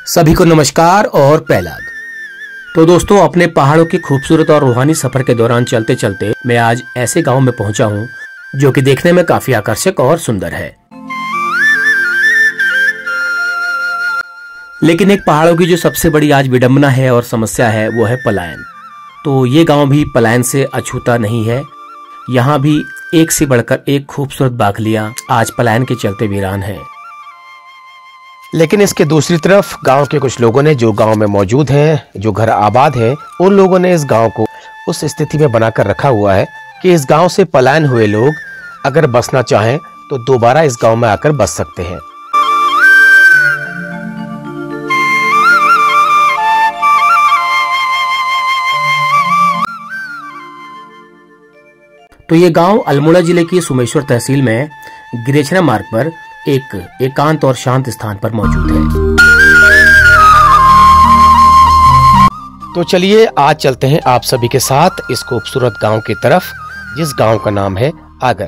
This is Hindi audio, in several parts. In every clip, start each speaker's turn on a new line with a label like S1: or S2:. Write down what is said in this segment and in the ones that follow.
S1: सभी को नमस्कार और पहलाग। तो दोस्तों, अपने पहाड़ों की खूबसूरत और रूहानी सफर के दौरान चलते चलते मैं आज ऐसे गांव में पहुंचा हूं जो कि देखने में काफी आकर्षक और सुंदर है। लेकिन एक पहाड़ों की जो सबसे बड़ी आज विडंबना है और समस्या है वो है पलायन। तो ये गांव भी पलायन से अछूता नहीं है। यहाँ भी एक से बढ़कर एक खूबसूरत बाखलियां आज पलायन के चलते वीरान हैं। लेकिन इसके दूसरी तरफ गांव के कुछ लोगों ने, जो गांव में मौजूद हैं, जो घर आबाद हैं, उन लोगों ने इस गांव को उस स्थिति में बनाकर रखा हुआ है कि इस गांव से पलायन हुए लोग अगर बसना चाहें तो दोबारा इस गांव में आकर बस सकते हैं। तो ये गांव अल्मोड़ा जिले की सुमेश्वर तहसील में गिरेछना मार्ग पर एक एकांत और शांत स्थान पर मौजूद है। तो चलिए आज चलते हैं आप सभी के साथ इस खूबसूरत गांव की तरफ, जिस गांव का नाम है आगर।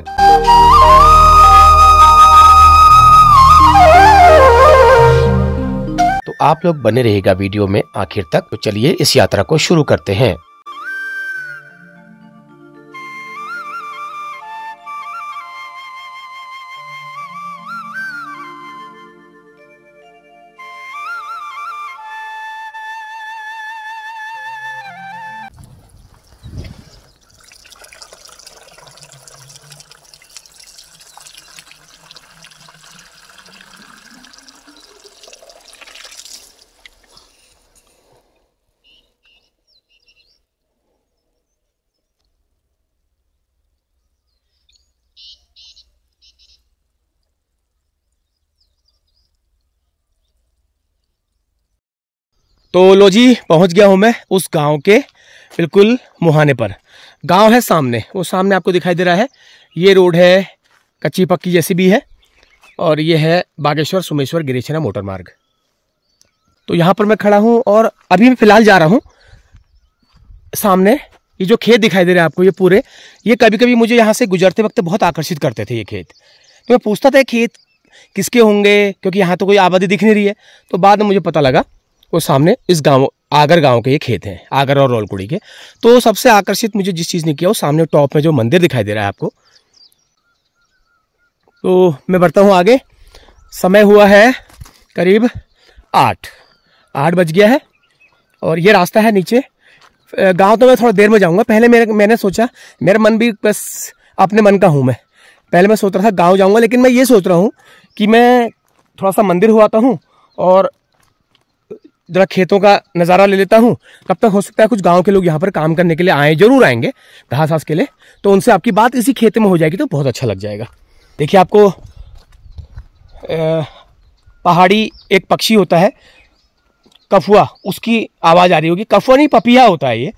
S1: तो आप लोग बने रहिएगा वीडियो में आखिर तक। तो चलिए इस यात्रा को शुरू करते हैं। तो लो जी, पहुंच गया हूं मैं उस गांव के बिल्कुल मुहाने पर। गांव है सामने, वो सामने आपको दिखाई दे रहा है। ये रोड है कच्ची पक्की जैसी भी है, और ये है बागेश्वर सुमेश्वर गिरेछना मोटर मार्ग। तो यहाँ पर मैं खड़ा हूँ और अभी मैं फिलहाल जा रहा हूँ सामने। ये जो खेत दिखाई दे रहे हैं आपको, ये पूरे, ये कभी कभी मुझे यहाँ से गुजरते वक्त बहुत आकर्षित करते थे ये खेत। तो मैं पूछता था खेत किसके होंगे, क्योंकि यहाँ तो कोई आबादी दिख नहीं रही है। तो बाद में मुझे पता लगा वो सामने इस गांव आगर गांव के ये खेत हैं, आगर और रोलकुड़ी के। तो सबसे आकर्षित मुझे जिस चीज़ ने किया, वो सामने टॉप में जो मंदिर दिखाई दे रहा है आपको। तो मैं बढ़ता हूँ आगे। समय हुआ है करीब 8 बज गया है, और ये रास्ता है नीचे गांव। तो मैं थोड़ा देर में जाऊँगा। पहले मैंने सोचा, मेरा मन भी बस अपने मन का हूँ मैं। पहले मैं सोच रहा था गाँव जाऊँगा, लेकिन मैं ये सोच रहा हूँ कि मैं थोड़ा सा मंदिर हो आता हूँ और जरा खेतों का नज़ारा ले लेता हूँ। कब तक हो सकता है कुछ गांव के लोग यहाँ पर काम करने के लिए आए, जरूर आएंगे घास घास के लिए। तो उनसे आपकी बात इसी खेत में हो जाएगी, तो बहुत अच्छा लग जाएगा। देखिए, आपको पहाड़ी एक पक्षी होता है कफुआ, उसकी आवाज़ आ रही होगी। कफुआ नहीं, पपीहा होता है ये।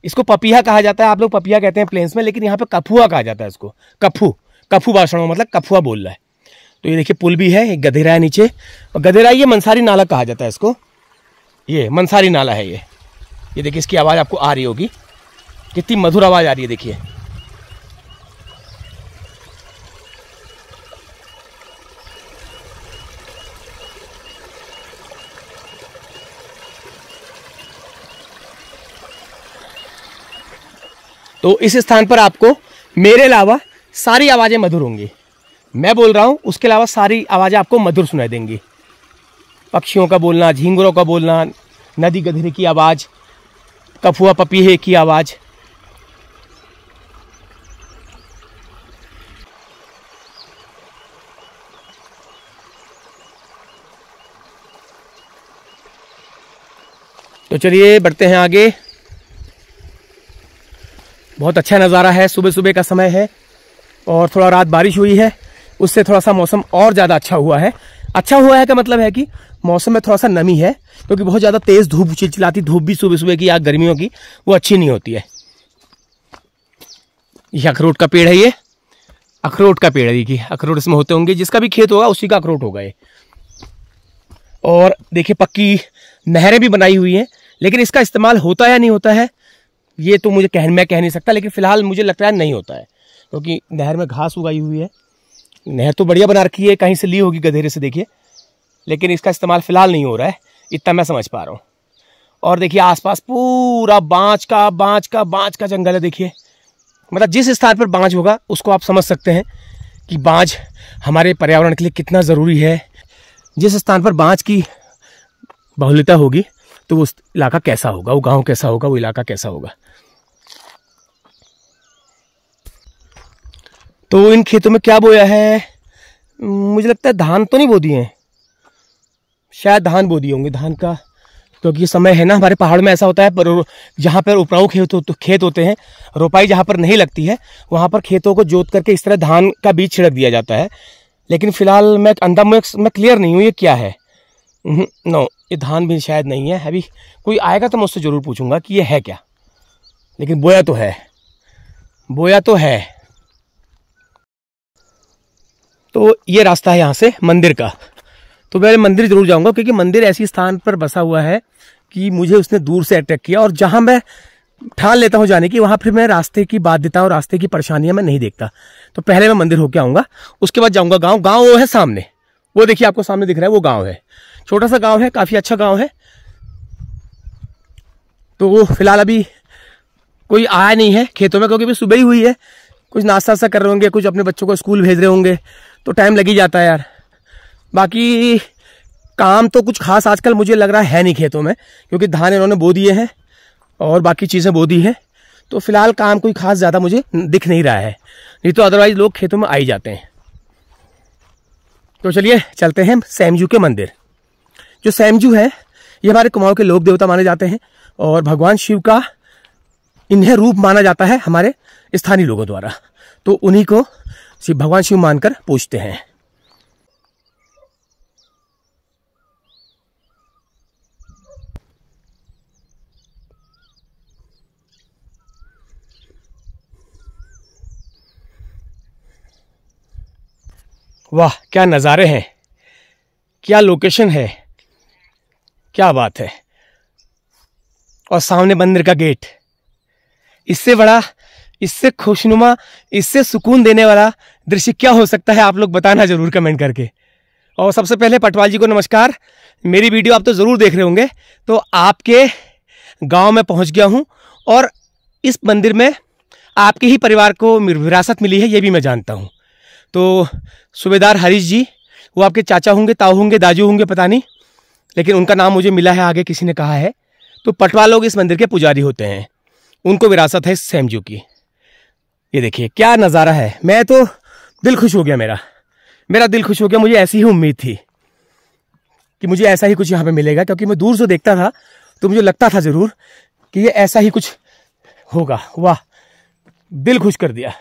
S1: इसको पपीहा कहा जाता है, आप लोग पपीहा कहते हैं प्लेन्स में, लेकिन यहाँ पर कफुआ कहा जाता है इसको। कफू भाषा में मतलब कफुआ बोल रहा है। तो ये देखिए पुल भी है, एक गधेरा है नीचे, और गधेरा ये मंसारी नाला कहा जाता है इसको। ये मंसारी नाला है ये देखिए, इसकी आवाज़ आपको आ रही होगी, कितनी मधुर आवाज़ आ रही है। देखिए, तो इस स्थान पर आपको मेरे अलावा सारी आवाज़ें मधुर होंगी। मैं बोल रहा हूँ, उसके अलावा सारी आवाज़ें आपको मधुर सुनाई देंगी। पक्षियों का बोलना, झींगुरों का बोलना, नदी गधेरे की आवाज़, कफुआ पपीहे की आवाज़। तो चलिए बढ़ते हैं आगे। बहुत अच्छा नज़ारा है, सुबह सुबह का समय है, और थोड़ा रात बारिश हुई है, उससे थोड़ा सा मौसम और ज़्यादा अच्छा हुआ है। अच्छा हुआ है का मतलब है कि मौसम में थोड़ा सा नमी है, क्योंकि बहुत ज़्यादा तेज़ धूप, चिलचिलाती धूप भी सुबह सुबह की या गर्मियों की वो अच्छी नहीं होती है। ये अखरोट का पेड़ है, ये अखरोट का पेड़ है। देखिए, अखरोट इसमें होते होंगे, जिसका भी खेत होगा उसी का अखरोट होगा ये। और देखिए, पक्की नहरें भी बनाई हुई हैं, लेकिन इसका इस्तेमाल होता है या नहीं होता है ये तो मैं कह नहीं सकता, लेकिन फिलहाल मुझे लगता है नहीं होता है, क्योंकि नहर में घास उगाई हुई है। नहर तो बढ़िया बना रखी है, कहीं से ली होगी गधेरे से, देखिए, लेकिन इसका इस्तेमाल फिलहाल नहीं हो रहा है। इतना मैं समझ पा रहा हूँ। और देखिए आसपास पूरा बांज का जंगल है। देखिए मतलब जिस स्थान पर बांज होगा उसको आप समझ सकते हैं कि बांज हमारे पर्यावरण के लिए कितना ज़रूरी है। जिस स्थान पर बांज की बहुलता होगी तो वो इलाका कैसा होगा, वो गांव कैसा होगा, वो इलाका कैसा होगा। तो इन खेतों में क्या बोया है? मुझे लगता है धान तो नहीं बो दिए हैं, शायद धान बो दिए होंगे, धान का, क्योंकि ये समय है ना हमारे पहाड़ में ऐसा होता है, पर जहाँ पर उपराऊ खेत होते हैं, रोपाई जहाँ पर नहीं लगती है वहाँ पर खेतों को जोत करके इस तरह धान का बीज छिड़क दिया जाता है। लेकिन फिलहाल मैं क्लियर नहीं हूँ ये क्या है। नो, ये धान भी शायद नहीं है। अभी कोई आएगा तो मैं उससे ज़रूर पूछूंगा कि ये है क्या, लेकिन बोया तो है, बोया तो है। तो ये रास्ता है यहाँ से मंदिर का। तो मैं मंदिर जरूर जाऊंगा, क्योंकि मंदिर ऐसी स्थान पर बसा हुआ है कि मुझे उसने दूर से अट्रैक्ट किया, और जहां मैं ठान लेता हूं जाने की, वहां फिर मैं रास्ते की बाध्यता और रास्ते की परेशानियां मैं नहीं देखता। तो पहले मैं मंदिर होके आऊंगा, उसके बाद जाऊंगा गाँव। गाँव वो है सामने, वो देखिए आपको सामने दिख रहा है, वो गाँव है, छोटा सा गाँव है, काफी अच्छा गाँव है। तो फिलहाल अभी कोई आया नहीं है खेतों में, क्योंकि अभी सुबह ही हुई है। कुछ नाश्ता सा कर रहे होंगे, कुछ अपने बच्चों को स्कूल भेज रहे होंगे, तो टाइम लग ही जाता है यार। बाकी काम तो कुछ खास आजकल मुझे लग रहा है नहीं खेतों में, क्योंकि धान इन्होंने बो दिए हैं और बाकी चीज़ें बो दी हैं। तो फिलहाल काम कोई खास ज़्यादा मुझे दिख नहीं रहा है, नहीं तो अदरवाइज लोग खेतों में आ ही जाते हैं। तो चलिए चलते हैं सैमजू के मंदिर। जो सैमजू है ये हमारे कुमाऊं के लोक देवता माने जाते हैं, और भगवान शिव का इन्हें रूप माना जाता है हमारे स्थानीय लोगों द्वारा। तो उन्हीं को भगवान शिव मानकर पूजते हैं। वाह क्या नज़ारे हैं, क्या लोकेशन है, क्या बात है। और सामने मंदिर का गेट, इससे बड़ा, इससे खुशनुमा, इससे सुकून देने वाला दृश्य क्या हो सकता है? आप लोग बताना जरूर कमेंट करके। और सबसे पहले पटवाल जी को नमस्कार। मेरी वीडियो आप तो ज़रूर देख रहे होंगे। तो आपके गांव में पहुंच गया हूं, और इस मंदिर में आपके ही परिवार को विरासत मिली है, ये भी मैं जानता हूं। तो सूबेदार हरीश जी, वो आपके चाचा होंगे, ताऊ होंगे, दाजू होंगे, पता नहीं, लेकिन उनका नाम मुझे मिला है, आगे किसी ने कहा है। तो पटवाल लोग इस मंदिर के पुजारी होते हैं, उनको विरासत है सैमजू की। ये देखिए क्या नज़ारा है, मैं तो दिल खुश हो गया, मेरा दिल खुश हो गया। मुझे ऐसी ही उम्मीद थी कि मुझे ऐसा ही कुछ यहाँ पे मिलेगा, क्योंकि मैं दूर से देखता था तो मुझे लगता था ज़रूर कि ये ऐसा ही कुछ होगा। वाह, दिल खुश कर दिया।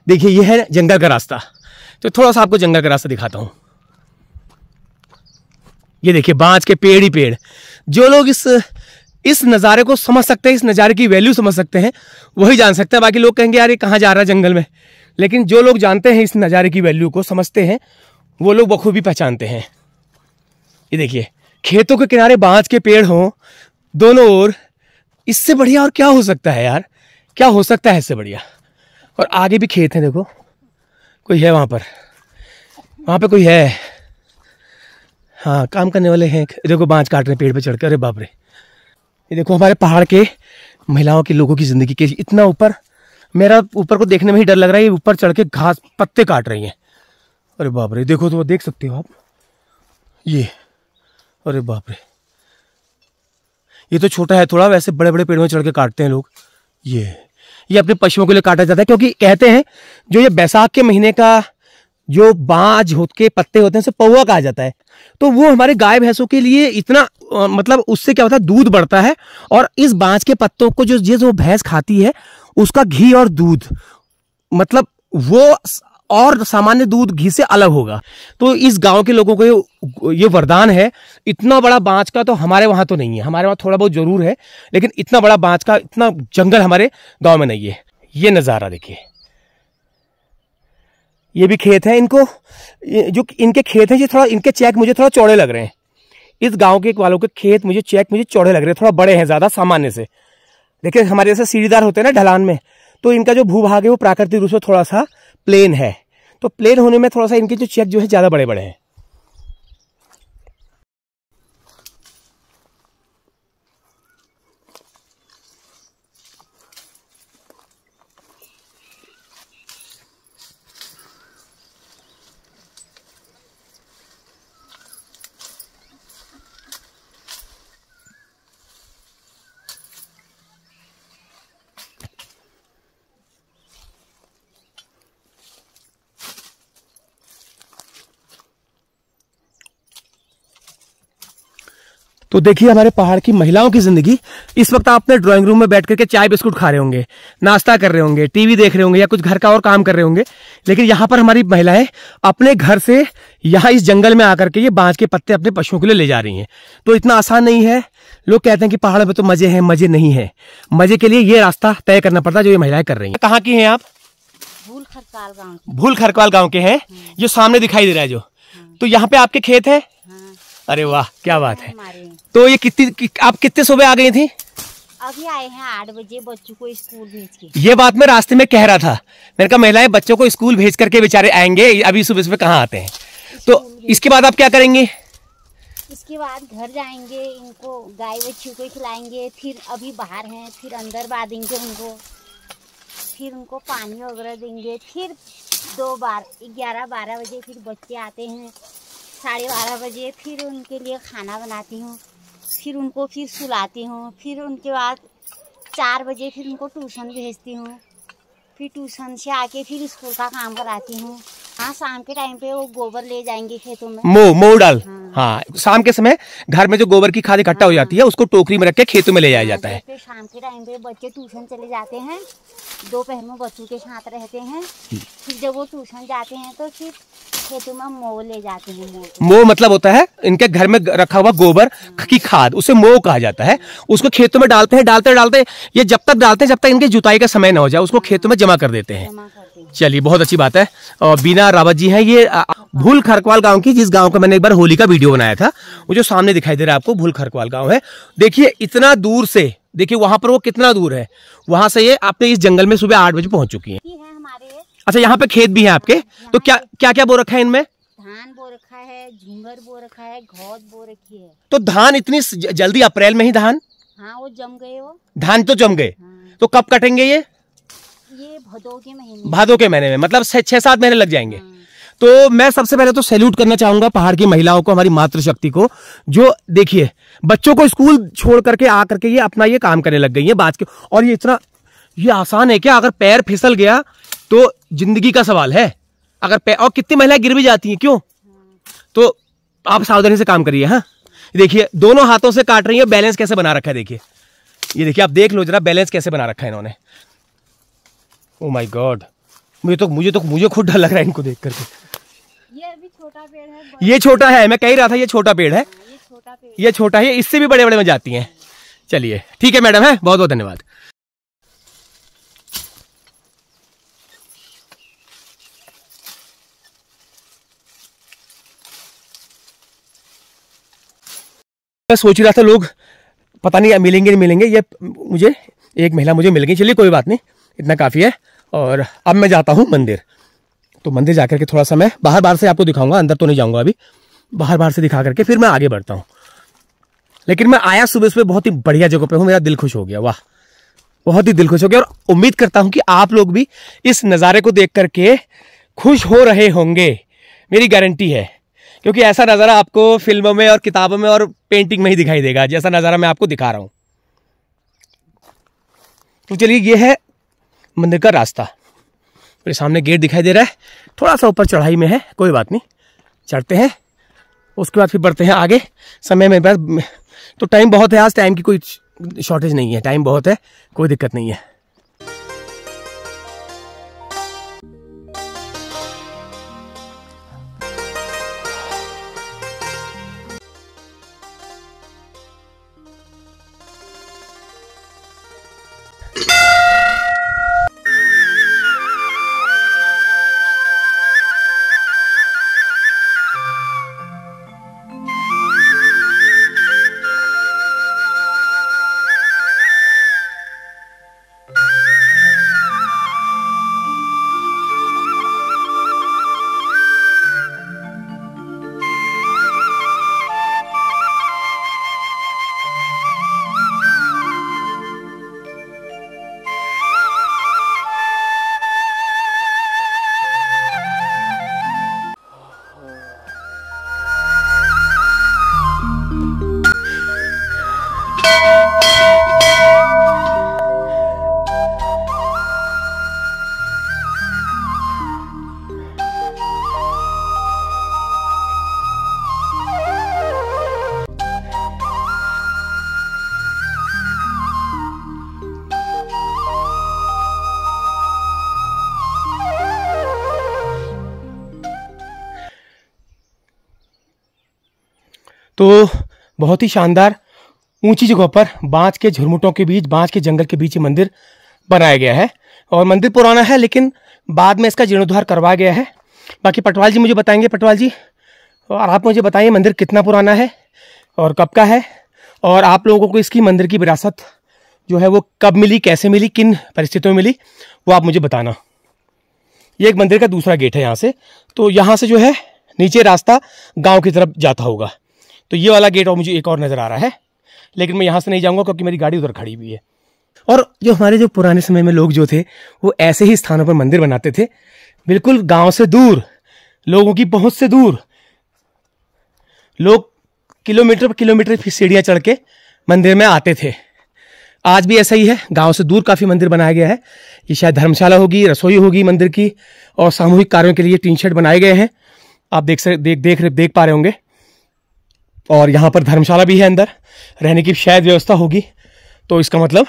S1: देखिए ये है जंगल का रास्ता, तो थोड़ा सा आपको जंगल का रास्ता दिखाता हूँ। ये देखिए बांज के पेड़ ही पेड़। जो लोग इस नज़ारे को समझ सकते हैं, इस नज़ारे की वैल्यू समझ सकते हैं, वही जान सकते हैं। बाकी लोग कहेंगे यार ये कहाँ जा रहा है जंगल में, लेकिन जो लोग जानते हैं, इस नज़ारे की वैल्यू को समझते हैं, वो लोग बखूबी पहचानते हैं। ये देखिए खेतों के किनारे बांज के पेड़ हों दोनों ओर, इससे बढ़िया और क्या हो सकता है यार, क्या हो सकता है इससे बढ़िया। और आगे भी खेत हैं, देखो कोई है वहाँ पे कोई है, हाँ काम करने वाले हैं। देखो बांज काट रहे हैं पेड़ पे चढ़ के, अरे बाप रे। ये देखो हमारे पहाड़ के महिलाओं के लोगों की जिंदगी के इतना ऊपर, मेरा ऊपर को देखने में ही डर लग रहा है। ये ऊपर चढ़ के घास पत्ते काट रही हैं, अरे बाप रे। देखो तो देख सकते हो आप ये, अरे बाप रे। ये तो छोटा है थोड़ा, वैसे बड़े बड़े पेड़ों में चढ़ के काटते हैं लोग। ये अपने पशुओं के लिए काटा जाता है, क्योंकि कहते हैं जो ये बैसाख के महीने का जो बांज के पत्ते होते हैं उसे पौवा कहा जाता है। तो वो हमारे गाय भैंसों के लिए इतना मतलब उससे क्या होता है, दूध बढ़ता है। और इस बांज के पत्तों को जो भैंस खाती है, उसका घी और दूध मतलब वो और सामान्य दूध घी से अलग होगा। तो इस गांव के लोगों को ये वरदान है। इतना बड़ा बांज का तो हमारे वहां तो नहीं है, हमारे वहां थोड़ा बहुत जरूर है, लेकिन इतना बड़ा बांज का इतना जंगल हमारे गांव में नहीं है। ये नजारा देखिए, ये भी खेत है। इनको जो इनके खेत हैं, ये थोड़ा इनके चेक मुझे थोड़ा चौड़े लग रहे हैं। इस गांव के वालों के खेत मुझे चौड़े लग रहे हैं, थोड़ा बड़े हैं ज्यादा सामान्य से। देखिए हमारे जैसे सीढ़ीदार होते हैं ना ढलान में, तो इनका जो भूभाग है वो प्राकृतिक रूप से थोड़ा सा प्लेन है। तो प्लेन होने में थोड़ा सा इनके जो चेक जो है ज्यादा बड़े बड़े हैं। तो देखिए हमारे पहाड़ की महिलाओं की जिंदगी। इस वक्त आप अपने ड्राइंग रूम में बैठ करके चाय बिस्कुट खा रहे होंगे, नाश्ता कर रहे होंगे, टीवी देख रहे होंगे या कुछ घर का और काम कर रहे होंगे, लेकिन यहाँ पर हमारी महिलाएं अपने घर से यहाँ इस जंगल में आकर के ये बांस के पत्ते अपने पशुओं के लिए ले जा रही हैं। तो इतना आसान नहीं है। लोग कहते हैं कि पहाड़ में तो मजे हैं, मजे नहीं है। मजे के लिए ये रास्ता तय करना पड़ता है जो ये महिलाएं कर रही हैं। कहाँ की हैं आप?
S2: भूल खरकाल गांव।
S1: भूल खरकाल गाँव के हैं, जो सामने दिखाई दे रहा है जो। तो यहाँ पे आपके खेत है? अरे वाह, क्या बात है। तो ये आप कितने सुबह आ गई थी?
S2: अभी आए हैं 8 बजे बच्चों को स्कूल भेज के।
S1: ये बात मैं रास्ते में कह रहा था, मैंने कहा महिलाएं बच्चों को स्कूल भेज करके बेचारे आएंगे, अभी सुबह सुबह कहाँ आते हैं। तो इसके बाद आप क्या करेंगे?
S2: इसके बाद घर जाएंगे, इनको गाय बच्चों को खिलाएंगे, फिर अभी बाहर हैं, फिर अंदर बांधेंगे उनको, फिर उनको पानी वगैरह देंगे, फिर 2 बार 11-12 बजे फिर बच्चे आते हैं, 12:30 बजे फिर उनके लिए खाना बनाती हूँ, फिर उनको फिर सुलाती हूँ, फिर उनके बाद 4 बजे फिर उनको ट्यूशन भेजती हूँ, फिर ट्यूशन से आके फिर स्कूल का काम कराती हूँ। हाँ, शाम के टाइम पे वो गोबर ले जाएंगे खेतों में, मो डाल।
S1: हाँ, शाम के समय घर में जो गोबर की खाद इकट्ठा हो जाती है उसको टोकरी में रख के खेतों में ले जाया जाता है।
S2: फिर शाम के टाइम पे बच्चे ट्यूशन चले जाते हैं, दोपहर में बच्चों के साथ रहते हैं, फिर जब वो ट्यूशन जाते हैं तो फिर खेतों में मो ले जाते हैं।
S1: मो मतलब होता है इनके घर में रखा हुआ गोबर की खाद, उसे मो कहा जाता है। उसको खेतों में डालते हैं, डालते डालते ये जब तक डालते हैं जब तक इनकी जुताई का समय न हो जाए, उसको खेतों में जमा कर देते हैं। चलिए, बहुत अच्छी बात है। और बीना रावत जी हैं, ये भूल खरकवाल गांव की, जिस गांव का मैंने एक बार होली का वीडियो बनाया था, वो जो सामने दिखाई दे रहा है आपको भूल खरकवाल गांव है। देखिए इतना दूर से, देखिए वहां पर वो कितना दूर है, वहां से ये आपने इस जंगल में सुबह 8 बजे पहुंच चुकी हैं। अच्छा, यहाँ पे खेत भी है आपके? तो क्या क्या क्या बो रखा है इनमें?
S2: धान बो रखा है, झुंगर बो रखा है, घोद बो रखी है।
S1: तो धान इतनी जल्दी, अप्रैल में ही धान?
S2: हाँ, वो जम गए, वो
S1: धान तो जम गए।
S2: हाँ।
S1: तो कब कटेंगे ये?
S2: भादों के महीने।
S1: भादों के महीने में, मतलब 6-7 महीने लग जाएंगे। तो मैं सबसे पहले तो सैल्यूट करना चाहूंगा पहाड़ की महिलाओं को, हमारी मातृशक्ति को, जो देखिए बच्चों को स्कूल छोड़ करके आ करके ये अपना ये काम करने लग गई है बात के। और ये इतना ये आसान है क्या? अगर पैर फिसल गया तो जिंदगी का सवाल है। अगर पैर, और कितनी महिलाएं गिर भी जाती हैं, क्यों? तो आप सावधानी से काम करिए। हाँ, देखिए दोनों हाथों से काट रही है, बैलेंस कैसे बना रखा है देखिए। ये देखिए, आप देख लो जरा बैलेंस कैसे बना रखा है इन्होंने। ओ माय गॉड, मुझे खुद डर लग रहा है इनको देख करके।
S2: ये अभी छोटा पेड़ है,
S1: ये छोटा है, मैं कह ही रहा था ये छोटा पेड़ है।
S2: ये छोटा पेड़,
S1: ये छोटा है, इससे भी बड़े बड़े में जाती हैं। चलिए ठीक है मैडम, है बहुत बहुत धन्यवाद। मैं सोच रहा था लोग पता नहीं मिलेंगे नहीं मिलेंगे, ये मुझे एक महिला मुझे मिल गई। चलिए कोई बात नहीं, इतना काफी है। और अब मैं जाता हूँ मंदिर। तो मंदिर जाकर के थोड़ा सा मैं बाहर से आपको दिखाऊंगा, अंदर तो नहीं जाऊंगा अभी, बाहर से दिखा करके फिर मैं आगे बढ़ता हूँ। लेकिन मैं आया सुबह सुबह बहुत ही बढ़िया जगह पे हूँ, मेरा दिल खुश हो गया। वाह, बहुत ही दिल खुश हो गया। और उम्मीद करता हूँ कि आप लोग भी इस नज़ारे को देख करके खुश हो रहे होंगे, मेरी गारंटी है। क्योंकि ऐसा नज़ारा आपको फिल्मों में और किताबों में और पेंटिंग में ही दिखाई देगा, जैसा नज़ारा मैं आपको दिखा रहा हूँ। तो चलिए, ये है मंदिर का रास्ता। मेरे सामने गेट दिखाई दे रहा है, थोड़ा सा ऊपर चढ़ाई में है, कोई बात नहीं, चढ़ते हैं, उसके बाद फिर बढ़ते हैं आगे। समय में बस तो टाइम बहुत है, आज टाइम की कोई शॉर्टेज नहीं है, टाइम बहुत है, कोई दिक्कत नहीं है। तो बहुत ही शानदार ऊंची जगह पर बांस के झुरमुटों के बीच, बांस के जंगल के बीच ये मंदिर बनाया गया है। और मंदिर पुराना है लेकिन बाद में इसका जीर्णोद्धार करवाया गया है। बाकी पटवाल जी मुझे बताएंगे। पटवाल जी, और आप मुझे बताइए मंदिर कितना पुराना है और कब का है, और आप लोगों को इसकी मंदिर की विरासत जो है वो कब मिली, कैसे मिली, किन परिस्थितियों में मिली, वो आप मुझे बताना। ये एक मंदिर का दूसरा गेट है यहाँ से। तो यहाँ से जो है नीचे रास्ता गांव की तरफ जाता होगा। तो ये वाला गेट और मुझे एक और नज़र आ रहा है, लेकिन मैं यहाँ से नहीं जाऊँगा क्योंकि मेरी गाड़ी उधर खड़ी हुई है। और जो हमारे जो पुराने समय में लोग जो थे वो ऐसे ही स्थानों पर मंदिर बनाते थे, बिल्कुल गांव से दूर, लोगों की पहुंच से दूर। लोग किलोमीटर पर किलोमीटर सीढ़ियाँ चढ़ के मंदिर में आते थे। आज भी ऐसा ही है, गांव से दूर काफ़ी मंदिर बनाया गया है। ये शायद धर्मशाला होगी, रसोई होगी मंदिर की, और सामूहिक कार्यों के लिए टीन शेड बनाए गए हैं। आप देख पा रहे होंगे। और यहाँ पर धर्मशाला भी है, अंदर रहने की शायद व्यवस्था होगी। तो इसका मतलब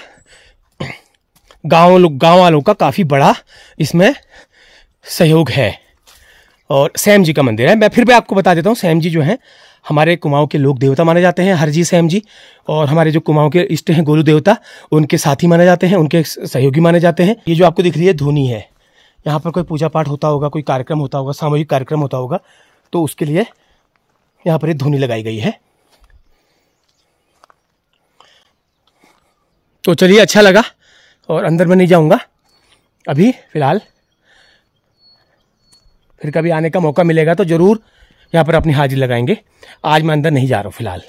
S1: गांव वालों का काफ़ी बड़ा इसमें सहयोग है। और सैम जी का मंदिर है। मैं फिर भी आपको बता देता हूँ, सैम जी जो हैं हमारे कुमाऊं के लोक देवता माने जाते हैं, हरजी सैम जी। और हमारे जो कुमाऊं के इष्ट हैं गोलू देवता, उनके साथी माने जाते हैं, उनके सहयोगी माने जाते हैं। ये जो आपको दिख रही है धूनी है, यहाँ पर कोई पूजा पाठ होता होगा, कोई कार्यक्रम होता होगा, सामूहिक कार्यक्रम होता होगा, तो उसके लिए यहाँ पर ये धूनी लगाई गई है। तो चलिए, अच्छा लगा। और अंदर में नहीं जाऊँगा अभी फ़िलहाल, फिर कभी आने का मौका मिलेगा तो ज़रूर यहाँ पर अपनी हाजिरी लगाएंगे। आज मैं अंदर नहीं जा रहा हूँ फ़िलहाल।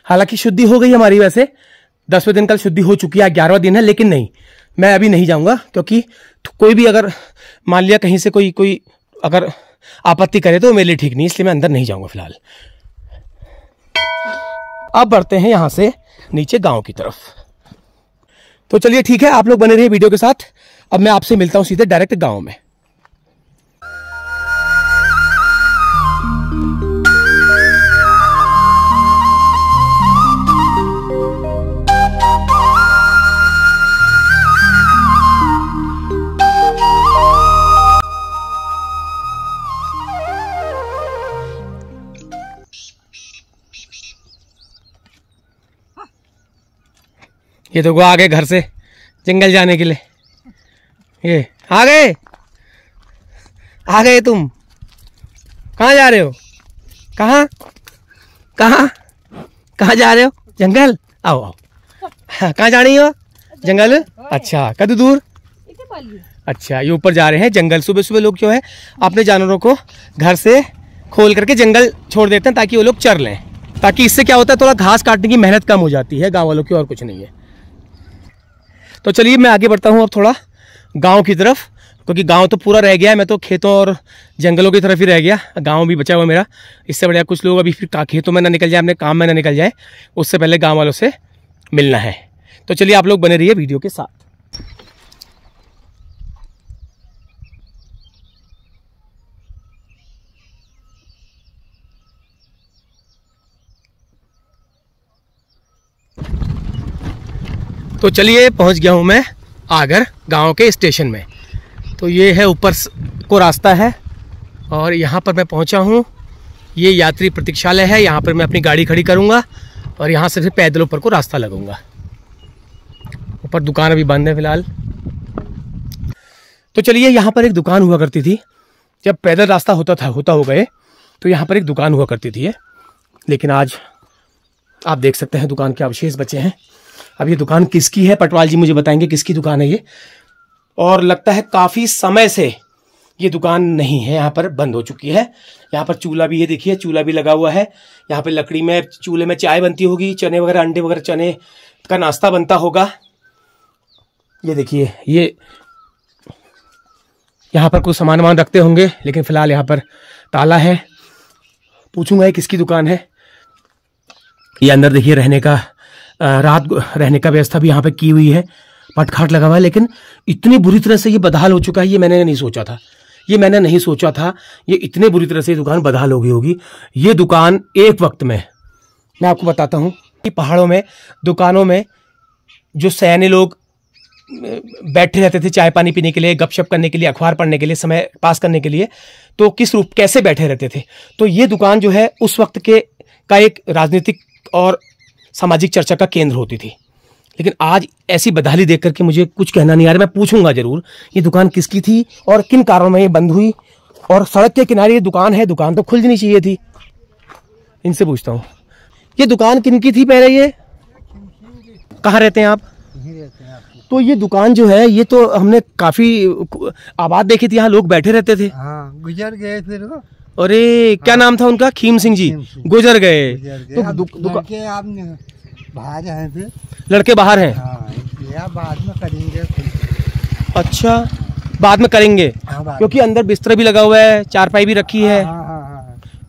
S1: हालांकि शुद्धि हो गई हमारी, वैसे 10वें दिन कल शुद्धि हो चुकी है, 11वां दिन है, लेकिन नहीं, मैं अभी नहीं जाऊँगा क्योंकि कोई भी अगर मान लिया कहीं से कोई अगर आपत्ति करे तो मेरे लिए ठीक नहीं, इसलिए मैं अंदर नहीं जाऊँगा फ़िलहाल। अब बढ़ते हैं यहाँ से नीचे गाँव की तरफ। तो चलिए ठीक है, आप लोग बने रहिए वीडियो के साथ। अब मैं आपसे मिलता हूँ सीधे डायरेक्ट गाँव में। ये तो आ गए घर से जंगल जाने के लिए। ये आ गए तुम। कहाँ जा रहे हो? कहाँ जा रहे हो? जंगल आओ। कहाँ जानी हो? जंगल। अच्छा, कद दूर? अच्छा, ये ऊपर जा रहे हैं जंगल। सुबह सुबह लोग जो है अपने जानवरों को घर से खोल करके जंगल छोड़ देते हैं ताकि वो लोग चर लें। ताकि इससे क्या होता है, थोड़ा घास काटने की मेहनत कम हो जाती है गाँव वालों की, और कुछ नहीं है। तो चलिए मैं आगे बढ़ता हूँ अब थोड़ा गांव की तरफ, क्योंकि गांव तो पूरा रह गया है। मैं तो खेतों और जंगलों की तरफ ही रह गया, गांव भी बचा हुआ मेरा। इससे बढ़िया कुछ लोग अभी फिर खेतों में ना निकल जाए, अपने काम में ना निकल जाए, उससे पहले गांव वालों से मिलना है। तो चलिए आप लोग बने रहिए वीडियो के साथ। तो चलिए पहुंच गया हूं मैं आगर गांव के स्टेशन में। तो ये है ऊपर को रास्ता है और यहाँ पर मैं पहुंचा हूं। ये यात्री प्रतीक्षालय है, यहाँ पर मैं अपनी गाड़ी खड़ी करूँगा और यहाँ से फिर पैदल ऊपर को रास्ता लगूंगा। ऊपर दुकान अभी बंद है फिलहाल। तो चलिए, यहाँ पर एक दुकान हुआ करती थी जब पैदल रास्ता होता हो गए तो यहाँ पर एक दुकान हुआ करती थी, लेकिन आज आप देख सकते हैं दुकान के अवशेष बचे हैं। अब ये दुकान किसकी है, पटवाल जी मुझे बताएंगे किसकी दुकान है ये। और लगता है काफ़ी समय से ये दुकान नहीं है, यहाँ पर बंद हो चुकी है। यहाँ पर चूल्हा भी है, देखिए चूल्हा भी लगा हुआ है। यहाँ पे लकड़ी में चूल्हे में चाय बनती होगी, चने वगैरह अंडे वगैरह चने का नाश्ता बनता होगा। ये देखिए, ये यहाँ पर कुछ सामान वामान रखते होंगे, लेकिन फिलहाल यहाँ पर ताला है। पूछूंगा ये किसकी दुकान है। ये अंदर देखिए रहने का रात रहने का व्यवस्था भी यहाँ पे की हुई है, पटखाट लगा हुआ है। लेकिन इतनी बुरी तरह से ये बदहाल हो चुका है, ये मैंने नहीं सोचा था। ये इतने बुरी तरह से ये दुकान बदहाल हो गई होगी। ये दुकान एक वक्त में, मैं आपको बताता हूँ कि पहाड़ों में दुकानों में जो सयाने लोग बैठे रहते थे चाय पानी पीने के लिए, गपशप करने के लिए, अखबार पढ़ने के लिए, समय पास करने के लिए, तो कैसे बैठे रहते थे। तो ये दुकान जो है उस वक्त के का एक राजनीतिक और सामाजिक चर्चा का केंद्र होती थी। लेकिन आज ऐसी बदहाली देख करके मुझे कुछ कहना नहीं आ रहा। मैं पूछूंगा जरूर ये दुकान किसकी थी और किन कारणों में ये बंद हुई, और सड़क के किनारे ये दुकान है, दुकान तो खुल जानी चाहिए थी। इनसे पूछता हूँ, ये दुकान किनकी थी पहले? ये कहाँ रहते हैं आप? तो ये दुकान जो है ये तो हमने काफी आबाद देखी थी, यहाँ लोग बैठे रहते थे।
S3: हाँ, गुजर गए फिर वो।
S1: अरे क्या नाम था उनका? खीम सिंह जी गुजर गए। तो
S3: लड़के आप बाहर हैं फिर?
S1: लड़के बाहर हैं।
S3: हाँ, या बाद में करेंगे।
S1: अच्छा, बाद में करेंगे।
S3: हाँ,
S1: क्योंकि अंदर बिस्तर भी लगा हुआ है, चारपाई भी रखी है।
S3: हाँ, हाँ, हाँ।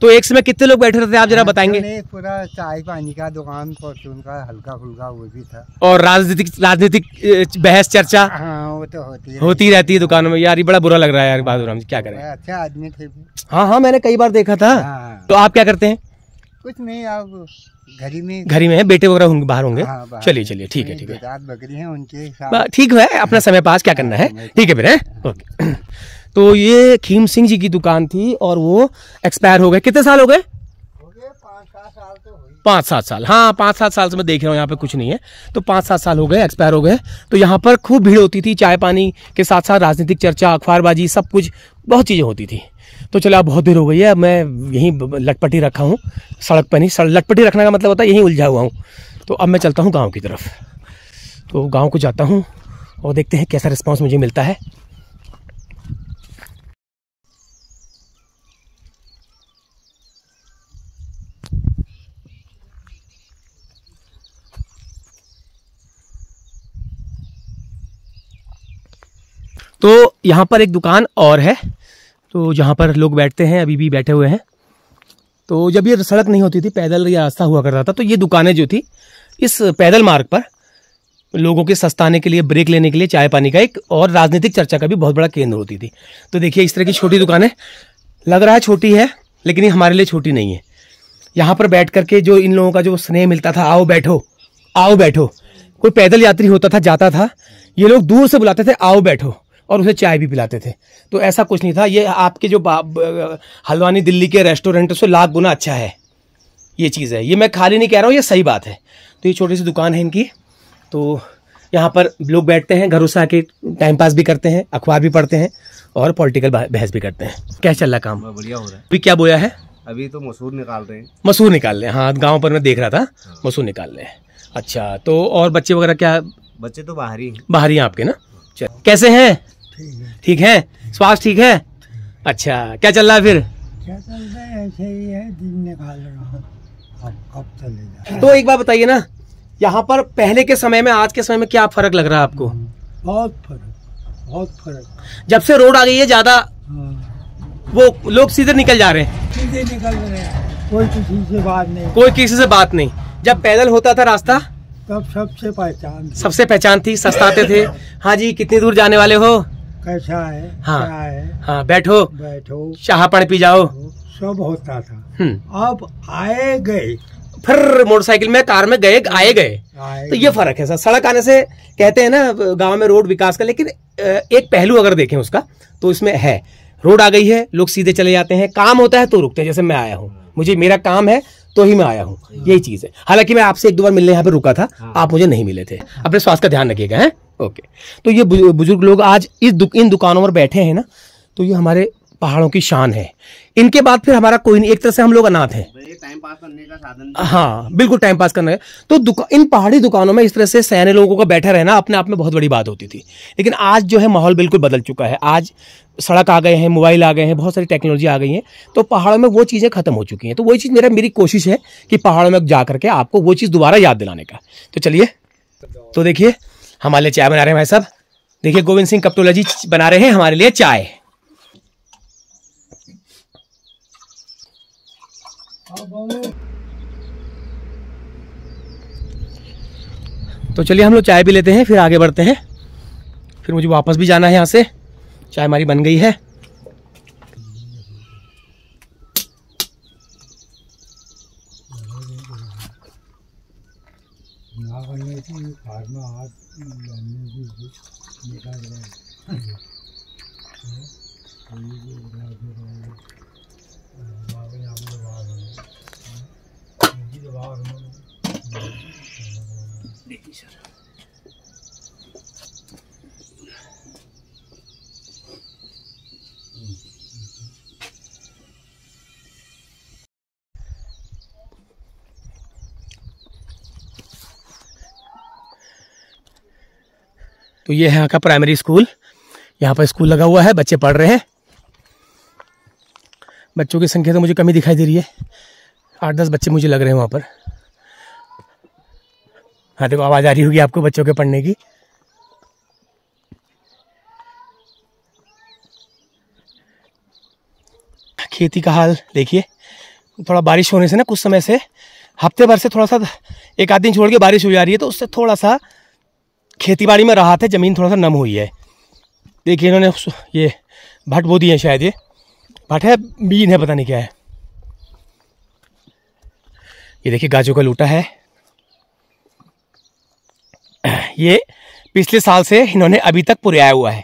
S1: तो एक समय कितने लोग बैठे रहते हैं आप जरा बताएंगे?
S3: पूरा चाय पानी का दुकान, फॉर्चून का हल्का फुल्का वो भी था।
S1: और राजनीतिक बहस चर्चा?
S3: हाँ, वो तो
S1: होती रहती है दुकानों में। यार ये बड़ा बुरा लग रहा है यार बहादुर राम जी, क्या करें।
S3: अच्छे आदमी थे।
S1: हाँ हाँ, मैंने कई बार देखा था।
S3: हाँ।
S1: तो आप क्या करते हैं?
S3: कुछ नहीं, आप घर ही में है।
S1: बेटे वगैरह होंगे, बाहर होंगे?
S3: हाँ,
S1: चलिए चलिए, ठीक है ठीक है।
S3: रात बकरी हैं उनके।
S1: ठीक है, अपना समय पास क्या करना है। ठीक है फिर, है ओके। तो ये खीम सिंह जी की दुकान थी और वो एक्सपायर हो गए। कितने साल हो गए? 5-7 साल। हाँ, 5-7 साल से मैं देख रहा हूँ यहाँ पे कुछ नहीं है। तो 5-7 साल हो गए, एक्सपायर हो गए। तो यहाँ पर खूब भीड़ होती थी, चाय पानी के साथ साथ राजनीतिक चर्चा, अखबारबाजी, सब कुछ, बहुत चीज़ें होती थी। तो चलो, अब बहुत देर हो गई है, अब मैं यहीं लटपटी रखा हूँ, सड़क पर नहीं। लटपटी रखने का मतलब होता है यहीं उलझा हुआ हूँ। तो अब मैं चलता हूँ गाँव की तरफ। तो गाँव को जाता हूँ और देखते हैं कैसा रिस्पॉन्स मुझे मिलता है। तो यहाँ पर एक दुकान और है, तो जहाँ पर लोग बैठते हैं, अभी भी बैठे हुए हैं। तो जब ये सड़क नहीं होती थी, पैदल या रास्ता हुआ करता था, तो ये दुकानें जो थी इस पैदल मार्ग पर लोगों के सस्ताने के लिए, ब्रेक लेने के लिए, चाय पानी का एक और राजनीतिक चर्चा का भी बहुत बड़ा केंद्र होती थी। तो देखिए इस तरह की छोटी दुकानें, लग रहा है छोटी है लेकिन ये हमारे लिए छोटी नहीं है। यहाँ पर बैठ करके जो इन लोगों का जो स्नेह मिलता था, आओ बैठो आओ बैठो। कोई पैदल यात्री होता था, जाता था, ये लोग दूर से बुलाते थे आओ बैठो, और उसे चाय भी पिलाते थे। तो ऐसा कुछ नहीं था। ये आपके जो हल्द्वानी दिल्ली के रेस्टोरेंट से लाख गुना अच्छा है ये चीज़ है। ये मैं खाली नहीं कह रहा हूँ, ये सही बात है। तो ये छोटी सी दुकान है इनकी। तो यहाँ पर लोग बैठते हैं, घरों से आके टाइम पास भी करते हैं, अखबार भी पढ़ते हैं और पॉलिटिकल बहस भी करते हैं। क्या चल रहा काम?
S4: बढ़िया हो रहा है।
S1: अभी क्या बोया है?
S4: अभी तो मसूर निकाल रहे हैं।
S1: मसूर निकाल रहे हैं? हाँ, गाँव पर मैं देख रहा था, मसूर निकाल रहे हैं। अच्छा, तो और बच्चे वगैरह क्या?
S4: बच्चे तो बाहर ही हैं।
S1: बाहर ही हैं आपके ना? चल, कैसे हैं? ठीक है। स्वास्थ्य ठीक है? अच्छा, क्या चल रहा है फिर?
S3: क्या चल रहा है? ऐसे ही है, दिन निकाल रहा हूँ। अब कब चले जाए?
S1: तो एक बात बताइए ना, यहाँ पर पहले के समय में आज के समय में क्या फर्क लग रहा है आपको?
S3: बहुत फर्क।
S1: जब से रोड आ गई है ज्यादा, वो लोग सीधे निकल जा रहे हैं,
S3: सीधे निकल रहे हैं, कोई किसी से बात नहीं।
S1: जब पैदल होता था रास्ता
S3: तब सबसे
S1: पहचान थी, सस्ताते थे। हाँ जी, कितनी दूर जाने वाले हो?
S3: कैसा है?
S1: हाँ,
S3: क्या है?
S1: हाँ, बैठो चाह पानी पी जाओ,
S3: सब होता था। अब आए गए,
S1: फिर मोटरसाइकिल में, कार में गए आए गए। तो ये फर्क है सर। सड़क आने से कहते हैं ना गांव में रोड विकास का, लेकिन एक पहलू अगर देखें उसका तो इसमें है। रोड आ गई है, लोग सीधे चले जाते हैं, काम होता है तो रुकते हैं। जैसे मैं आया हूँ, मुझे मेरा काम है तो ही मैं आया हूँ, यही चीज है। हालांकि मैं आपसे 1-2 बार मिलने यहाँ पे रुका था, आप मुझे नहीं मिले थे। अपने स्वास्थ्य का ध्यान रखिएगा, है ओके। तो ये बुजुर्ग लोग आज इन दुकानों पर बैठे हैं ना, तो ये हमारे पहाड़ों की शान है। इनके बाद फिर हमारा कोई नहीं, एक तरह से हम लोग अनाथ हैं।
S4: टाइम पास करने का साधन।
S1: हाँ बिल्कुल, टाइम पास करना है। तो इन पहाड़ी दुकानों में इस तरह से सयाने लोगों का बैठा रहना अपने आप में बहुत बड़ी बात होती थी। लेकिन आज जो है माहौल बिल्कुल बदल चुका है। आज सड़क आ गए हैं, मोबाइल आ गए हैं, बहुत सारी टेक्नोलॉजी आ गई है, तो पहाड़ों में वो चीज़ें खत्म हो चुकी हैं। तो वही चीज़ मेरी कोशिश है कि पहाड़ों में जा करके आपको वो चीज़ दोबारा याद दिलाने का। तो चलिए, तो देखिए हमारे लिए चाय बना रहे हैं भाई साहब। देखिए गोविंद सिंह कप्तोला जी बना रहे हैं हमारे लिए चाय। तो चलिए हम लोग चाय भी लेते हैं, फिर आगे बढ़ते हैं। फिर मुझे वापस भी जाना है यहाँ से। चाय हमारी बन गई है। जी सर। तो ये है यहाँ का प्राइमरी स्कूल। यहाँ पर स्कूल लगा हुआ है, बच्चे पढ़ रहे हैं। बच्चों की संख्या तो मुझे कमी दिखाई दे रही है, 8-10 बच्चे मुझे लग रहे हैं वहाँ पर। हाँ देखो, आवाज़ आ रही होगी आपको बच्चों के पढ़ने की। खेती का हाल देखिए, थोड़ा बारिश होने से ना कुछ समय से, हफ्ते भर से थोड़ा सा, एक आध दिन छोड़ के बारिश हो जा रही है, तो उससे थोड़ा सा खेती बाड़ी में राहत है, ज़मीन थोड़ा सा नम हुई है। देखिए इन्होंने ये भट बो दिए हैं, शायद ये भट है, बीन है, पता नहीं क्या है। ये देखिए गाजों का लूटा है। ये पिछले साल से इन्होंने अभी तक पुराया हुआ है।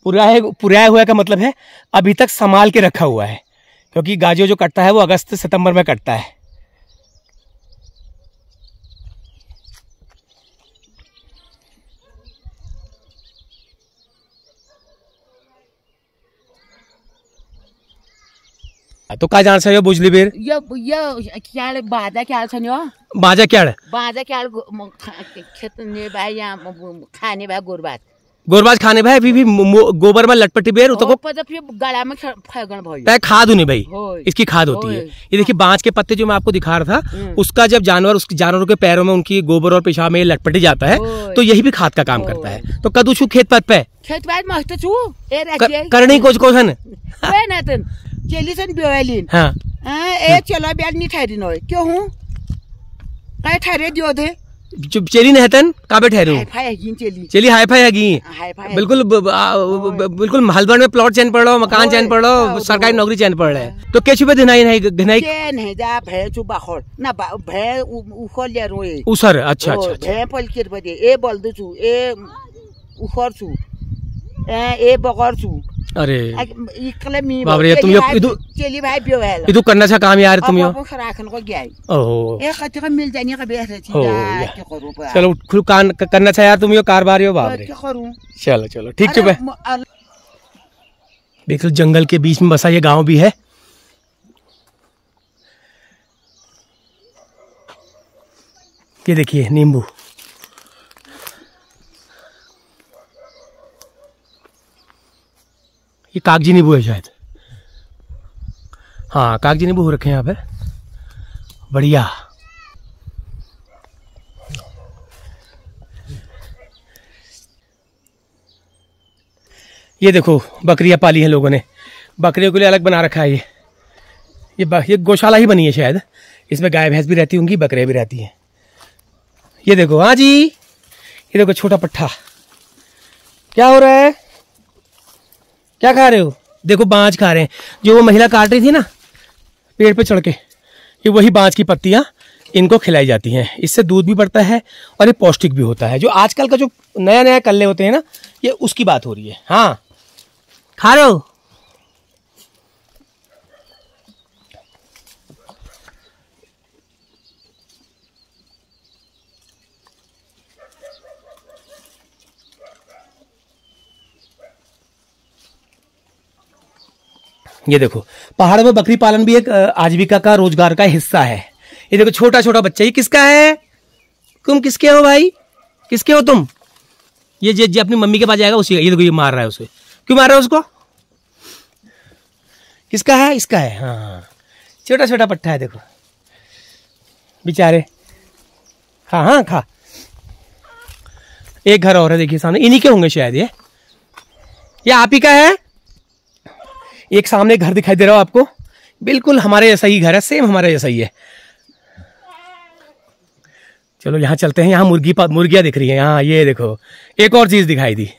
S1: पुराया हुआ का मतलब है अभी तक संभाल के रखा हुआ है, क्योंकि गाजो जो कटता है वो अगस्त सितंबर में कटता है। तो का जान से बुझली बेर
S5: ये क्या बाजा क्या छन्यो
S1: बाजा क्या
S5: खेत ने भाई यहाँ खाने भाई
S1: गोरबाज खाने भाई अभी भी गोबर में लटपटी बेर तो
S5: फिर गला में फैगण भाई
S1: तय खाद नहीं भाई, इसकी खाद होती है। ये देखिए बांज के पत्ते जो मैं आपको दिखा रहा था, उसका जब जानवरों के पैरों में उनकी गोबर और पेशाब में लटपटी जाता है, तो यही भी खाद का काम करता है। तो कदू छू खेत पत पे
S5: मस्त छू
S1: करनी कोच कोसन
S5: चेली सन बिवालिन
S1: हाँ
S5: ए चलो ब्याल नहीं ठहरी नो क्यों हूँ काय ठहरे दियो दे
S1: चेली नहतन काबे ठहरू चेली हाई फाई है बिल्कुल बिल्कुल हल्द्वानी में प्लॉट चैन पड़ लो, मकान चैन पड़ लो, सरकारी नौकरी चैन पड़ रहा है। तो कैसे पे दिनाई
S5: नहीं जा भे चु बाखोर ना भे उखोल ले रोए
S1: उसर अच्छा
S5: भे पलकिर बदे ए बलदु छु ए उखोर छु ए बगर छु। अरे
S1: बाप रे, तुम
S5: चली भाई बियो है
S1: इदु करना सा काम यार तुम यो
S5: खराखन को गया
S1: ओहो
S5: ए खत का मिल जानी का बेहतर है क्या करूं
S1: चलो खुद कान करना सा यार तुम यो कारबार यो बाप रे
S5: क्या करूं।
S1: चलो ठीक चुप है। देख लो जंगल के बीच में बसा ये गांव भी है। ये देखिए नींबू, ये कागजी नींबू है शायद, हाँ कागजी नींबू हो रखे हैं यहाँ पे, बढ़िया। ये देखो बकरियां पाली हैं लोगों ने, बकरियों के लिए अलग बना रखा है। ये गौशाला ही बनी है शायद, इसमें गाय भैंस भी रहती होंगी, बकरियां भी रहती हैं। ये देखो हाँ जी, ये देखो छोटा पट्ठा, क्या हो रहा है, क्या खा रहे हो? देखो बांज खा रहे हैं, जो वो महिला काट रही थी ना पेड़ पे चढ़ के, ये वही बांज की पत्तियां इनको खिलाई जाती हैं। इससे दूध भी बढ़ता है और ये पौष्टिक भी होता है। जो आजकल का जो नया कल्ले होते हैं ना, ये उसकी बात हो रही है। हाँ खा रहे हो? ये देखो पहाड़ों में बकरी पालन भी एक आजीविका का रोजगार का हिस्सा है। ये देखो छोटा छोटा बच्चा, ये किसका है? तुम किसके हो भाई, किसके हो तुम? ये जे अपनी मम्मी के पास जाएगा उसी का। ये देखो ये मार रहा है उसे, क्यों मार रहा है उसको? किसका है? इसका है। हाँ छोटा छोटा पट्टा है, देखो बेचारे। हाँ हाँ खा। एक घर और है देखिए सामने, इन्हीं के होंगे शायद। ये आप ही का है? एक सामने घर दिखाई दे रहा हो आपको, बिल्कुल हमारे जैसा ही घर है, सेम हमारे जैसा ही है। चलो यहाँ चलते हैं। यहाँ मुर्गियाँ दिख रही हैं। यहाँ ये देखो एक और चीज दिखाई दी,